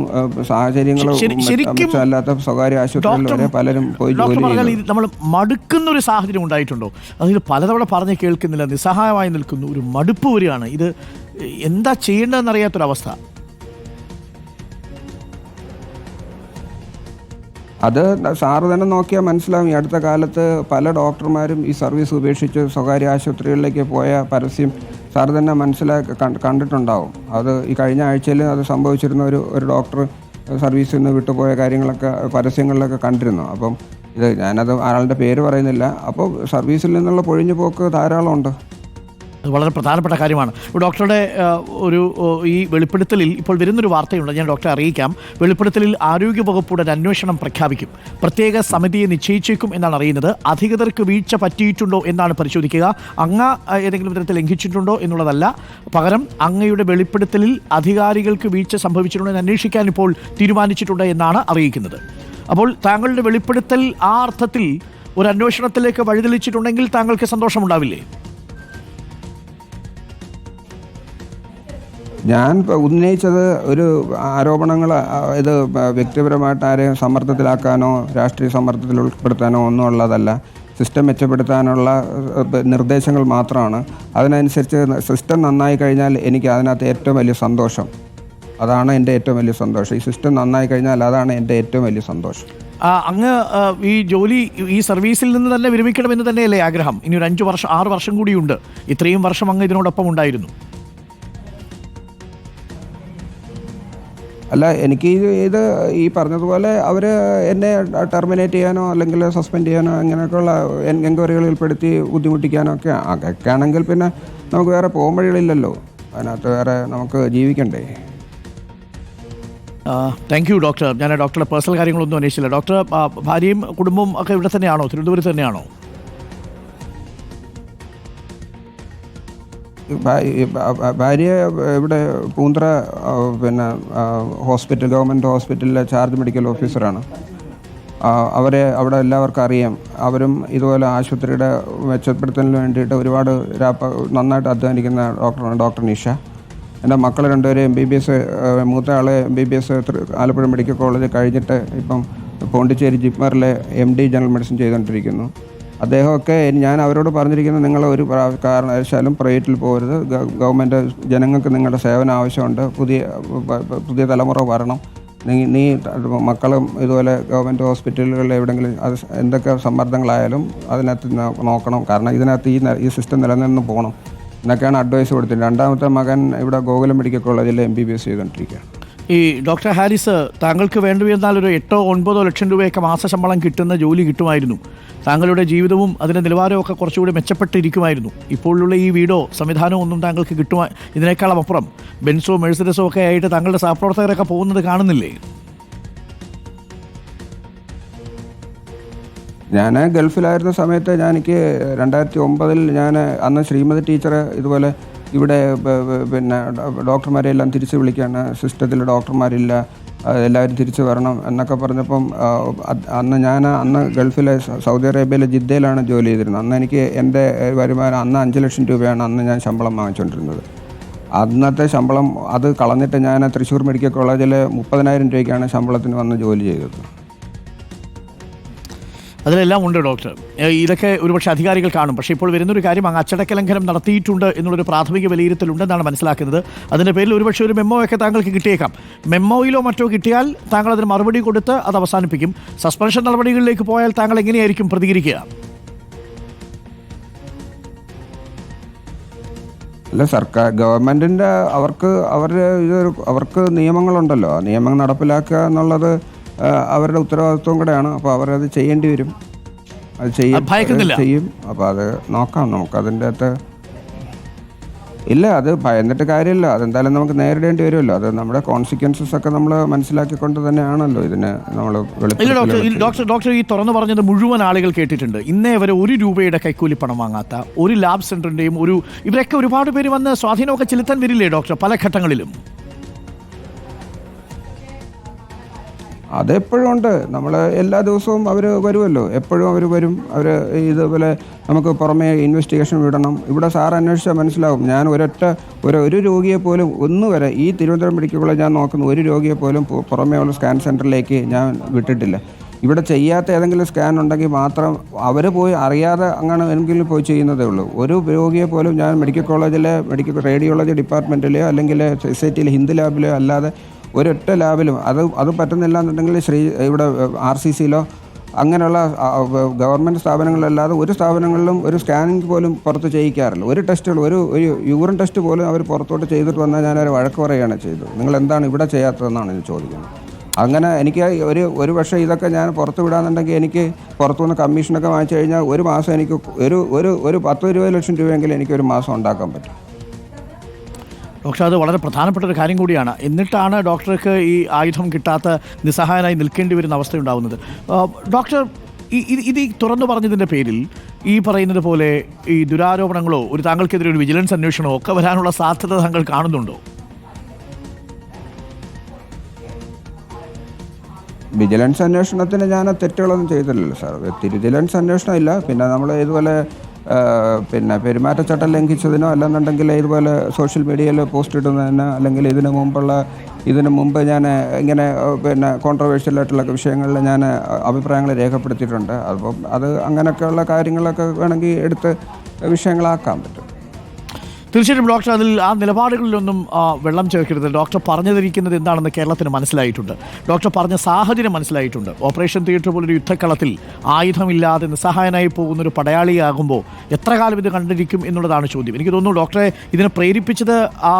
സാഹചര്യങ്ങളും അല്ലാത്ത സ്വകാര്യ ആശുപത്രികളിൽ വരെ പലരും പോയി ജോലി ചെയ്യുന്നു. നമ്മൾ മടുക്കുന്ന ഒരു സാഹചര്യം ഉണ്ടായിട്ടുണ്ടോ? അതിൽ പലതവണ പറഞ്ഞ് കേൾക്കുന്നില്ല, നിസ്സഹായമായി നിൽക്കുന്നു, ഒരു മടുപ്പ് വരികയാണ്. ഇത് എന്താ ചെയ്യേണ്ടതെന്നറിയാത്തൊരവസ്ഥ. അത് സാറ് തന്നെ നോക്കിയാൽ മനസ്സിലാവും. ഈ അടുത്ത കാലത്ത് പല ഡോക്ടർമാരും ഈ സർവീസ് ഉപേക്ഷിച്ച് സ്വകാര്യ ആശുപത്രികളിലേക്ക് പോയ പരസ്യം സാറ് തന്നെ കണ്ടിട്ടുണ്ടാവും. അത് ഈ കഴിഞ്ഞ ആഴ്ചയിൽ അത് സംഭവിച്ചിരുന്ന ഒരു ഡോക്ടർ സർവീസിൽ നിന്ന് വിട്ടുപോയ കാര്യങ്ങളൊക്കെ പരസ്യങ്ങളിലൊക്കെ കണ്ടിരുന്നു. അപ്പം ഞാനത് ആളുടെ പേര് പറയുന്നില്ല. അപ്പോൾ സർവീസിൽ നിന്നുള്ള പൊഴിഞ്ഞു പോക്ക് ധാരാളം ഉണ്ട്. അത് വളരെ പ്രധാനപ്പെട്ട കാര്യമാണ്. ഡോക്ടറുടെ ഈ വെളിപ്പെടുത്തലിൽ ഇപ്പോൾ വരുന്നൊരു വാർത്തയുണ്ട്, ഞാൻ ഡോക്ടറെ അറിയിക്കാം. വെളിപ്പെടുത്തലിൽ ആരോഗ്യവകുപ്പുടെ ഒരു അന്വേഷണം പ്രഖ്യാപിക്കും, പ്രത്യേക സമിതിയെ നിശ്ചയിച്ചേക്കും എന്നാണ് അറിയുന്നത്. അധികൃതർക്ക് വീഴ്ച പറ്റിയിട്ടുണ്ടോ എന്നാണ് പരിശോധിക്കുക. അങ്ങ് ഏതെങ്കിലും വിധത്തിൽ ലംഘിച്ചിട്ടുണ്ടോ എന്നുള്ളതല്ല, പകരം അങ്ങയുടെ വെളിപ്പെടുത്തലിൽ അധികാരികൾക്ക് വീഴ്ച സംഭവിച്ചിട്ടുണ്ടോ എന്ന് അന്വേഷിക്കാൻ ഇപ്പോൾ തീരുമാനിച്ചിട്ടുണ്ട് എന്നാണ് അറിയിക്കുന്നത്. അപ്പോൾ താങ്കളുടെ വെളിപ്പെടുത്തൽ ആ അർത്ഥത്തിൽ ഒരു അന്വേഷണത്തിലേക്ക് വഴിതെളിച്ചിട്ടുണ്ടെങ്കിൽ താങ്കൾക്ക് സന്തോഷമുണ്ടാവില്ലേ? ഞാൻ ഉന്നയിച്ചത് ഒരു ആരോപണങ്ങൾ, ഇത് വ്യക്തിപരമായിട്ട് ആരെയും സമ്മർദ്ദത്തിലാക്കാനോ രാഷ്ട്രീയ സമ്മർദ്ദത്തിൽ ഉൾപ്പെടുത്താനോ ഒന്നും ഉള്ളതല്ല. സിസ്റ്റം മെച്ചപ്പെടുത്താനുള്ള നിർദ്ദേശങ്ങൾ മാത്രമാണ്. അതിനനുസരിച്ച് സിസ്റ്റം നന്നായി കഴിഞ്ഞാൽ എനിക്ക് അതിനകത്ത് ഏറ്റവും വലിയ സന്തോഷം. അതാണ് എൻ്റെ ഏറ്റവും വലിയ സന്തോഷം. ഈ സിസ്റ്റം നന്നായി കഴിഞ്ഞാൽ അതാണ് എൻ്റെ ഏറ്റവും വലിയ സന്തോഷം. അങ്ങ് ഈ ജോലി, ഈ സർവീസിൽ നിന്ന് തന്നെ വിരമിക്കണമെന്ന് തന്നെയല്ലേ ആഗ്രഹം? ഇനി ഒരു 5 വർഷം 6 വർഷം കൂടിയുണ്ട്. ഇത്രയും വർഷം അങ്ങ് ഇതിനോടൊപ്പം ഉണ്ടായിരുന്നു. അല്ല, എനിക്ക് ഇത് ഈ പറഞ്ഞതുപോലെ അവർ എന്നെ ടെർമിനേറ്റ് ചെയ്യാനോ അല്ലെങ്കിൽ സസ്പെൻഡ് ചെയ്യാനോ അങ്ങനെയൊക്കെയുള്ള എൻക്വയറികളിൽ ഉൾപ്പെടുത്തി ബുദ്ധിമുട്ടിക്കാനോ ഒക്കെ ആണെങ്കിൽ പിന്നെ നമുക്ക് വേറെ പോകുമ്പോഴില്ലല്ലോ. അതിനകത്ത് വേറെ നമുക്ക് ജീവിക്കണ്ടേ. Thank you doctor. ഞാൻ ഡോക്ടറുടെ പേഴ്സണൽ കാര്യങ്ങളൊന്നും അന്വേഷിച്ചില്ല. ഡോക്ടർ, ഭാര്യയും കുടുംബവും ഒക്കെ ഇവിടെ തന്നെയാണോ, തിരുവനന്തപുരത്ത് തന്നെയാണോ? ഭാര്യ ഇവിടെ പൂന്തറ പിന്നെ ഗവൺമെൻറ് ഹോസ്പിറ്റലിലെ ചാർജ് മെഡിക്കൽ ഓഫീസറാണ്. അവരെ അവിടെ എല്ലാവർക്കും അറിയാം. അവരും ഇതുപോലെ ആശുപത്രിയുടെ മെച്ചപ്പെടുത്തലിന് വേണ്ടിയിട്ട് ഒരുപാട് നന്നായിട്ട് അധ്വാനിക്കുന്ന ഡോക്ടറാണ് ഡോക്ടർ നിഷ. എൻ്റെ മക്കൾ രണ്ടുപേരും MBBS, മൂത്ത ആളെ MBBS ആലപ്പുഴ മെഡിക്കൽ കോളേജ് കഴിഞ്ഞിട്ട് ഇപ്പം പോണ്ടിച്ചേരി ജിപ്മറിലെ MD ജനറൽ മെഡിസിൻ ചെയ്തുകൊണ്ടിരിക്കുന്നു. അദ്ദേഹമൊക്കെ ഞാൻ അവരോട് പറഞ്ഞിരിക്കുന്നത്, നിങ്ങൾ ഒരു കാരണവശാലും പ്രൈവറ്റിൽ പോകരുത്. ഗവൺമെൻറ് ജനങ്ങൾക്ക് നിങ്ങളുടെ സേവനം ആവശ്യമുണ്ട്. പുതിയ തലമുറ വരണം. നീ മക്കളും ഇതുപോലെ ഗവൺമെൻറ് ഹോസ്പിറ്റലുകളിൽ എവിടെയെങ്കിലും എന്തൊക്കെ സമ്മർദ്ദങ്ങളായാലും അതിനകത്ത് നോക്കണം. കാരണം ഇതിനകത്ത് ഈ സിസ്റ്റം നിലനിന്ന് പോകണം എന്നൊക്കെയാണ് അഡ്വൈസ് കൊടുത്തിട്ടുണ്ട്. രണ്ടാമത്തെ മകൻ ഇവിടെ ഗോകുലം മെഡിക്കൽ കോളേജിൽ MBBS ചെയ്തുകൊണ്ടിരിക്കുകയാണ്. ഈ ഡോക്ടർ ഹാരിസ്, താങ്കൾക്ക് വേണ്ടിവന്നാൽ ഒരു 8-9 ലക്ഷം രൂപയൊക്കെ മാസശമ്പളം കിട്ടുന്ന ജോലി കിട്ടുമായിരുന്നു. താങ്കളുടെ ജീവിതവും അതിൻ്റെ നിലവാരവും ഒക്കെ കുറച്ചുകൂടി മെച്ചപ്പെട്ടിരിക്കുമായിരുന്നു. ഇപ്പോഴുള്ള ഈ വീടോ സംവിധാനമോ ഒന്നും താങ്കൾക്ക് ഇതിനേക്കാളും അപ്പുറം ബെൻസോ മെഴ്സിഡസോ ഒക്കെ ആയിട്ട് താങ്കളുടെ സഹപ്രവർത്തകരൊക്കെ പോകുന്നത് കാണുന്നില്ലേ? ഞാൻ ഗൾഫിലായിരുന്ന സമയത്ത് എനിക്ക് 2009 ഞാൻ അന്ന് ശ്രീമതി ടീച്ചർ ഇതുപോലെ ഇവിടെ പിന്നെ ഡോക്ടർമാരെല്ലാം തിരിച്ച് വിളിക്കുകയാണ്, സിസ്റ്റത്തിൽ ഡോക്ടർമാരില്ല, എല്ലാവരും തിരിച്ചു വരണം എന്നൊക്കെ പറഞ്ഞപ്പം അന്ന് ഗൾഫിലെ സൗദി അറേബ്യയിലെ ജിദ്ദയിലാണ് ജോലി ചെയ്തിരുന്നത്. അന്ന് എനിക്ക് എൻ്റെ വരുമാനം അന്ന് 5 ലക്ഷം രൂപയാണ് അന്ന് ഞാൻ ശമ്പളം വാങ്ങിച്ചുകൊണ്ടിരുന്നത്. അന്നത്തെ ശമ്പളം അത് കളഞ്ഞിട്ട് ഞാൻ തൃശ്ശൂർ മെഡിക്കൽ കോളേജിൽ 30,000 രൂപയ്ക്കാണ് ശമ്പളത്തിന് വന്ന് ജോലി ചെയ്തത്. അതിലെല്ലാം ഉണ്ട് ഡോക്ടർ. ഇതൊക്കെ ഒരുപക്ഷെ അധികാരികൾ കാണും. പക്ഷേ ഇപ്പോൾ വരുന്നൊരു കാര്യം, അങ്ങ് അച്ചടക്ക ലംഘനം നടത്തിയിട്ടുണ്ട് എന്നുള്ളൊരു പ്രാഥമിക വിലയിരുത്തലുണ്ടെന്നാണ് മനസ്സിലാക്കുന്നത്. അതിൻ്റെ പേരിൽ ഒരുപക്ഷെ ഒരു മെമ്മോ ഒക്കെ താങ്കൾക്ക് കിട്ടിയേക്കാം. മെമ്മോയിലോ മറ്റോ കിട്ടിയാൽ താങ്കൾ അതിന് മറുപടി കൊടുത്ത് അത് അവസാനിപ്പിക്കും. സസ്പെൻഷൻ നടപടികളിലേക്ക് പോയാൽ താങ്കൾ എങ്ങനെയായിരിക്കും പ്രതികരിക്കുക? അല്ല, സർക്കാർ ഗവൺമെൻറ്റിൻ്റെ അവർക്ക് നിയമങ്ങളുണ്ടല്ലോ. ആ നിയമം നടപ്പിലാക്കുക എന്നുള്ളത് അവരുടെ ഉത്തരവാദിത്വം കൂടെയാണ്. അപ്പോൾ അവരത് ചെയ്യേണ്ടി വരും. അത് ചെയ്യും. അപ്പോൾ അത് നോക്കാം. നമുക്കതിൻ്റെ അകത്ത് ഇല്ല, അത് ഭയന്നിട്ട് കാര്യമില്ല. അതെന്തായാലും നമുക്ക് നേരിടേണ്ടി വരുമല്ലോ. അത് നമ്മുടെ കോൺസിക്വൻസസ് ഒക്കെ നമ്മൾ മനസ്സിലാക്കിക്കൊണ്ട് തന്നെയാണല്ലോ ഇതിന് നമ്മൾ ഡോക്ടർ ഈ തുറന്നു പറഞ്ഞത് മുഴുവൻ ആളുകൾ കേട്ടിട്ടുണ്ട്. ഇന്നേ വരെ 1 രൂപയുടെ കൈക്കൂലി പണം വാങ്ങാത്ത ഒരു ലാബ് സെൻ്ററിൻ്റെയും ഇവരൊക്കെ ഒരുപാട് പേര് വന്ന് സ്വാധീനമൊക്കെ ചെലുത്താൻ വരില്ലേ ഡോക്ടർ പല ഘട്ടങ്ങളിലും? അതെപ്പോഴും ഉണ്ട്. നമ്മൾ എല്ലാ ദിവസവും അവർ വരുമല്ലോ, എപ്പോഴും അവർ വരും. അവർ ഇതുപോലെ നമുക്ക് പുറമേ ഇൻവെസ്റ്റിഗേഷൻ വിടണം. ഇവിടെ സാർ അന്വേഷിച്ചാൽ മനസ്സിലാവും. ഞാൻ ഒരു രോഗിയെ പോലും വരെ ഈ തിരുവനന്തപുരം മെഡിക്കൽ കോളേജ് ഞാൻ നോക്കുന്ന ഒരു രോഗിയെ പോലും പുറമേ ഉള്ള സ്കാൻ സെൻറ്ററിലേക്ക് ഞാൻ വിട്ടിട്ടില്ല. ഇവിടെ ചെയ്യാത്ത ഏതെങ്കിലും സ്കാൻ ഉണ്ടെങ്കിൽ മാത്രം അവർ പോയി അറിയാതെ അങ്ങനെ എന്തെങ്കിലും പോയി ചെയ്യുന്നതേ ഉള്ളൂ. ഒരു രോഗിയെ പോലും ഞാൻ മെഡിക്കൽ കോളേജിലെ റേഡിയോളജി ഡിപ്പാർട്ട്മെൻറ്റിലെയോ അല്ലെങ്കിൽ SIT ഹിന്ദു ലാബിലെയോ അല്ലാതെ ഒരൊറ്റ ലാബിലും അത് പറ്റുന്നില്ല എന്നുണ്ടെങ്കിൽ ഇവിടെ RCCയിലോ അങ്ങനെയുള്ള ഗവൺമെൻറ് സ്ഥാപനങ്ങളിലല്ലാതെ ഒരു സ്ഥാപനങ്ങളിലും ഒരു സ്കാനിങ് പോലും പുറത്ത് ചെയ്യിക്കാറില്ല. ഒരു ടെസ്റ്റുകൾ ഒരു യൂറിൻ ടെസ്റ്റ് പോലും അവർ പുറത്തോട്ട് ചെയ്തിട്ട് വന്നാൽ ഞാനൊരു വഴക്ക് പറയുകയാണ് ചെയ്തത്. നിങ്ങൾ എന്താണ് ഇവിടെ ചെയ്യാത്തതെന്നാണ് ഞാൻ ചോദിക്കുന്നത്. അങ്ങനെ എനിക്ക് ഒരു പക്ഷേ ഇതൊക്കെ ഞാൻ പുറത്ത് വിടാന്നുണ്ടെങ്കിൽ എനിക്ക് പുറത്തുനിന്ന് കമ്മീഷനൊക്കെ വാങ്ങിച്ചു കഴിഞ്ഞാൽ ഒരു മാസം എനിക്ക് ഒരു 10-20 ലക്ഷം രൂപയെങ്കിലും എനിക്ക് ഒരു മാസം ഉണ്ടാക്കാൻ പറ്റും. ഡോക്ടർ, അത് വളരെ പ്രധാനപ്പെട്ട ഒരു കാര്യം കൂടിയാണ്. എന്നിട്ടാണ് ഡോക്ടർക്ക് ഈ ആയുധം കിട്ടാത്ത നിസ്സഹായനായി നിൽക്കേണ്ടി വരുന്ന അവസ്ഥയുണ്ടാകുന്നത്. ഡോക്ടർ, ഇത് തുറന്നു പറഞ്ഞതിൻ്റെ പേരിൽ ഈ പറയുന്നത് പോലെ ഈ ദുരാരോപണങ്ങളോ താങ്കൾക്കെതിരെ ഒരു വിജിലൻസ് അന്വേഷണമോ ഒക്കെ വരാനുള്ള സാധ്യത താങ്കൾ കാണുന്നുണ്ടോ? വിജിലൻസ് അന്വേഷണത്തിന് ഞാൻ തെറ്റുകളൊന്നും ചെയ്തില്ലല്ലോ സാർ. വിജിലൻസ് അന്വേഷണം ഇല്ല. പിന്നെ നമ്മൾ ഇതുപോലെ പിന്നെ പെരുമാറ്റച്ചട്ടം ലംഘിച്ചതിനോ അല്ലെന്നുണ്ടെങ്കിൽ ഇതുപോലെ സോഷ്യൽ മീഡിയയിൽ പോസ്റ്റ് ഇടുന്നതിനോ അല്ലെങ്കിൽ ഇതിനു മുമ്പ് ഞാൻ ഇങ്ങനെ പിന്നെ കോൺട്രവേഴ്ഷ്യലായിട്ടുള്ള വിഷയങ്ങളിൽ ഞാൻ അഭിപ്രായങ്ങൾ രേഖപ്പെടുത്തിയിട്ടുണ്ട്. അപ്പം അത് അങ്ങനെയൊക്കെയുള്ള കാര്യങ്ങളൊക്കെ വേണമെങ്കിൽ എടുത്ത് വിഷയങ്ങളാക്കാൻ പറ്റും. തീർച്ചയായിട്ടും ഡോക്ടർ, അതിൽ ആ നിലപാടുകളിലൊന്നും വെള്ളം ചേർക്കരുത്. ഡോക്ടർ പറഞ്ഞിരിക്കുന്നത് എന്താണെന്ന് കേരളത്തിന് മനസ്സിലായിട്ടുണ്ട്. ഡോക്ടർ പറഞ്ഞ സാഹചര്യം മനസ്സിലായിട്ടുണ്ട്. ഓപ്പറേഷൻ തിയേറ്റർ പോലൊരു യുദ്ധക്കളത്തിൽ ആയുധമില്ലാതെ നിസ്സഹായനായി പോകുന്നൊരു പടയാളിയാകുമ്പോൾ എത്ര കാലം ഇത് കണ്ടിരിക്കും എന്നുള്ളതാണ് ചോദ്യം. എനിക്ക് തോന്നുന്നു ഡോക്ടറെ ഇതിനെ പ്രേരിപ്പിച്ചത് ആ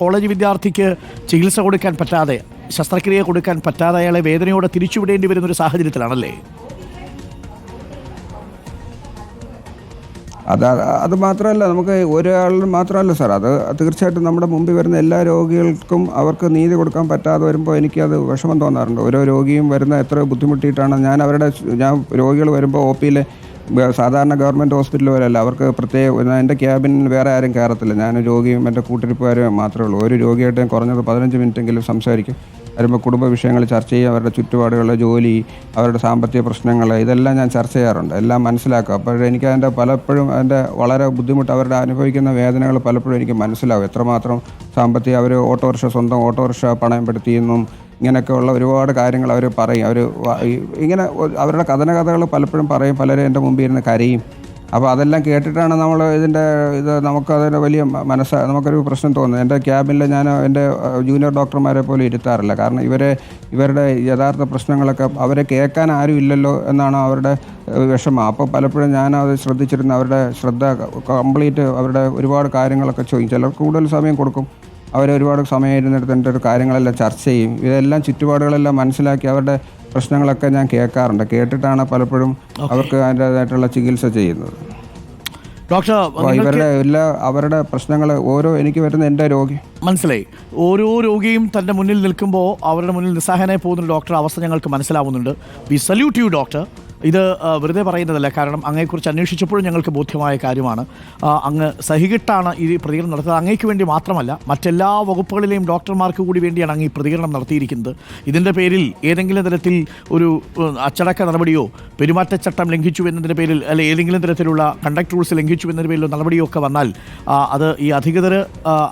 കോളേജ് വിദ്യാർത്ഥിക്ക് ചികിത്സ കൊടുക്കാൻ പറ്റാതെ, ശസ്ത്രക്രിയ കൊടുക്കാൻ പറ്റാതെ അയാളെ വേദനയോടെ തിരിച്ചുവിടേണ്ടി വരുന്നൊരു സാഹചര്യത്തിലാണല്ലേ? അത് മാത്രമല്ല, നമുക്ക് ഒരാളിന് മാത്രമല്ല സാർ, അത് തീർച്ചയായിട്ടും നമ്മുടെ മുമ്പിൽ വരുന്ന എല്ലാ രോഗികൾക്കും അവർക്ക് നീതി കൊടുക്കാൻ പറ്റാതെ വരുമ്പോൾ എനിക്കത് വിഷമം തോന്നാറുണ്ട്. ഓരോ രോഗിയും വരുന്ന എത്ര ബുദ്ധിമുട്ടിയിട്ടാണ് ഞാൻ രോഗികൾ വരുമ്പോൾ ഒ പിയിലെ സാധാരണ ഗവൺമെൻറ് ഹോസ്പിറ്റൽ പോലെയല്ല, അവർക്ക് എൻ്റെ ക്യാബിനിൽ വേറെ ആരും കയറത്തില്ല. ഞാൻ രോഗിയും എൻ്റെ കൂട്ടിരിപ്പുകാരും മാത്രമേ ഉള്ളൂ. ഒരു രോഗിയായിട്ട് ഞാൻ കുറഞ്ഞത് 15 മിനിറ്റെങ്കിലും സംസാരിക്കും. വരുമ്പോൾ കുടുംബ വിഷയങ്ങൾ ചർച്ച ചെയ്യും, അവരുടെ ചുറ്റുപാടുകൾ, ജോലി, അവരുടെ സാമ്പത്തിക പ്രശ്നങ്ങൾ, ഇതെല്ലാം ഞാൻ ചർച്ച ചെയ്യാറുണ്ട്, എല്ലാം മനസ്സിലാക്കും. അപ്പോൾ എനിക്ക് പലപ്പോഴും അതിൻ്റെ വളരെ ബുദ്ധിമുട്ട്, അവരുടെ അനുഭവിക്കുന്ന വേദനകൾ പലപ്പോഴും എനിക്ക് മനസ്സിലാവും. എത്രമാത്രം സാമ്പത്തിക അവർ സ്വന്തം ഓട്ടോറിക്ഷ പണയപ്പെടുത്തിയെന്നും ഇങ്ങനെയൊക്കെയുള്ള ഒരുപാട് കാര്യങ്ങൾ അവർ പറയും. ഇങ്ങനെ അവരുടെ കഥകൾ പലപ്പോഴും പറയും. പലരും എൻ്റെ മുമ്പിൽ ഇരുന്ന് കരയും. അപ്പോൾ അതെല്ലാം കേട്ടിട്ടാണ് നമ്മൾ നമുക്കതിൻ്റെ വലിയ നമുക്കൊരു പ്രശ്നം തോന്നുന്നത്. എൻ്റെ ക്യാബിനിൽ ഞാൻ എൻ്റെ ജൂനിയർ ഡോക്ടർമാരെ പോലും ഇരുത്താറില്ല. കാരണം ഇവരുടെ യഥാർത്ഥ പ്രശ്നങ്ങളൊക്കെ അവരെ കേൾക്കാൻ ആരും ഇല്ലല്ലോ എന്നാണ് അവരുടെ വിഷമം. അപ്പോൾ പലപ്പോഴും ഞാനത് ശ്രദ്ധിച്ചിരുന്ന അവരുടെ ശ്രദ്ധ കംപ്ലീറ്റ് അവരുടെ ഒരുപാട് കാര്യങ്ങളൊക്കെ ചോദിക്കും. ചിലർക്ക് കൂടുതൽ സമയം കൊടുക്കും. ഒരുപാട് സമയം ഇരുന്നിട്ട് എൻ്റെ ഒരു കാര്യങ്ങളെല്ലാം ചർച്ച ചെയ്യും. ഇതെല്ലാം ചുറ്റുപാടുകളെല്ലാം മനസ്സിലാക്കി അവരുടെ പ്രശ്നങ്ങളൊക്കെ ഞാൻ കേൾക്കാറുണ്ട്. കേട്ടിട്ടാണ് പലപ്പോഴും അവർക്ക് അതിൻ്റേതായിട്ടുള്ള ചികിത്സ ചെയ്യുന്നത്. ഡോക്ടർ, അവരുടെ പ്രശ്നങ്ങൾ എനിക്ക് വരുന്ന എൻ്റെ രോഗി മനസ്സിലായി. ഓരോ രോഗിയും തൻ്റെ മുന്നിൽ നിൽക്കുമ്പോൾ അവരുടെ മുന്നിൽ നിസ്സഹായനായി പോകുന്ന ഡോക്ടർ അവസ്ഥ ഞങ്ങൾക്ക് മനസ്സിലാവുന്നുണ്ട്. V salute you doctor. ഇത് വെറുതെ പറയുന്നതല്ല, കാരണം അങ്ങയെക്കുറിച്ച് അന്വേഷിച്ചപ്പോഴും ഞങ്ങൾക്ക് ബോധ്യമായ കാര്യമാണ്. അങ്ങ് സഹികെട്ടാണ് ഈ പ്രതികരണം നടത്തുന്നത്. അങ്ങയ്ക്ക് വേണ്ടി മാത്രമല്ല, മറ്റെല്ലാ വകുപ്പുകളിലെയും ഡോക്ടർമാർക്ക് കൂടി വേണ്ടിയാണ് അങ്ങ് ഈ പ്രതികരണം നടത്തിയിരിക്കുന്നത്. ഇതിൻ്റെ പേരിൽ ഏതെങ്കിലും തരത്തിൽ ഒരു അച്ചടക്ക നടപടിയോ, പെരുമാറ്റച്ചട്ടം ലംഘിച്ചു എന്നതിൻ്റെ പേരിൽ, അല്ലെ ഏതെങ്കിലും തരത്തിലുള്ള കണ്ടക്ട് റൂൾസ് ലംഘിച്ചു എന്നതിൻ്റെ പേരിലോ നടപടിയോ ഒക്കെ വന്നാൽ അത് ഈ അധികൃതർ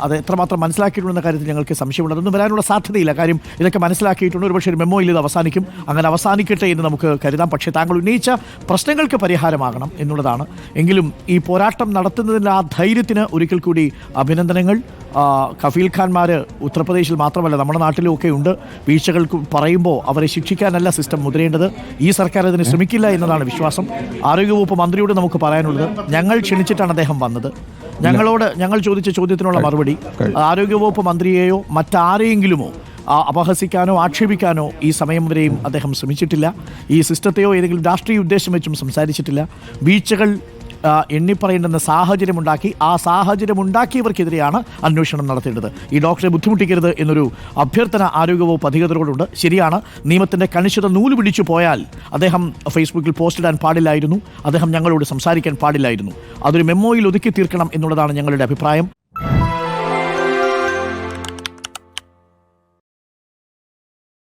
അത് എത്രമാത്രം മനസ്സിലാക്കിയിട്ടുണ്ടെന്ന കാര്യത്തിൽ ഞങ്ങൾക്ക് സംശയമുണ്ട്. അതൊന്നും വരാനുള്ള സാധ്യതയില്ല. കാര്യം ഇതൊക്കെ മനസ്സിലാക്കിയിട്ടുണ്ട്. ഒരുപക്ഷെ ഒരു മെമ്മോയിൽ ഇത് അവസാനിക്കും. അങ്ങനെ അവസാനിക്കട്ടെ എന്ന് നമുക്ക് കരുതാം. പക്ഷേ താങ്കൾ ഉന്നയിച്ച പ്രശ്നങ്ങൾക്ക് പരിഹാരമാകണം എന്നുള്ളതാണ്. എങ്കിലും ഈ പോരാട്ടം നടത്തുന്നതിൻ്റെ ആ ധൈര്യത്തിന് ഒരിക്കൽ കൂടി അഭിനന്ദനങ്ങൾ. കഫീൽ ഖാൻമാർ ഉത്തർപ്രദേശിൽ മാത്രമല്ല നമ്മുടെ നാട്ടിലുമൊക്കെ ഉണ്ട്. വീഴ്ചകൾ പറയുമ്പോൾ അവരെ ശിക്ഷിക്കാനല്ല സിസ്റ്റം മുതിരേണ്ടത്. ഈ സർക്കാർ അതിന് ശ്രമിക്കില്ല എന്നതാണ് വിശ്വാസം. ആരോഗ്യവകുപ്പ് മന്ത്രിയോട് നമുക്ക് പറയാനുള്ളത്, ഞങ്ങൾ ക്ഷണിച്ചിട്ടാണ് അദ്ദേഹം വന്നത്. ഞങ്ങൾ ചോദിച്ച ചോദ്യത്തിനുള്ള മറുപടി ആരോഗ്യവകുപ്പ് മന്ത്രിയെയോ മറ്റാരെയെങ്കിലുമോ അപഹസിക്കാനോ ആക്ഷേപിക്കാനോ ഈ സമയം വരെയും അദ്ദേഹം ശ്രമിച്ചിട്ടില്ല. ഈ സിസ്റ്റത്തെയോ ഏതെങ്കിലും രാഷ്ട്രീയ ഉദ്ദേശം വെച്ചും സംസാരിച്ചിട്ടില്ല. വീഴ്ചകൾ എണ്ണിപ്പറയേണ്ടുന്ന സാഹചര്യമുണ്ടാക്കി ആ സാഹചര്യമുണ്ടാക്കിയവർക്കെതിരെയാണ് അന്വേഷണം നടത്തേണ്ടത്. ഈ ഡോക്ടറെ ബുദ്ധിമുട്ടിക്കരുത് എന്നൊരു അഭ്യർത്ഥന ആരോഗ്യവകുപ്പ് അധികൃതരോടുണ്ട്. ശരിയാണ്, നിയമത്തിൻ്റെ കണിശത നൂല് പിടിച്ചു പോയാൽ അദ്ദേഹം ഫേസ്ബുക്കിൽ പോസ്റ്റ് ഇടാൻ പാടില്ലായിരുന്നു. അദ്ദേഹം ഞങ്ങളോട് സംസാരിക്കാൻ പാടില്ലായിരുന്നു. അതൊരു മെമ്മോയിൽ ഒതുക്കി തീർക്കണം എന്നുള്ളതാണ് ഞങ്ങളുടെ അഭിപ്രായം.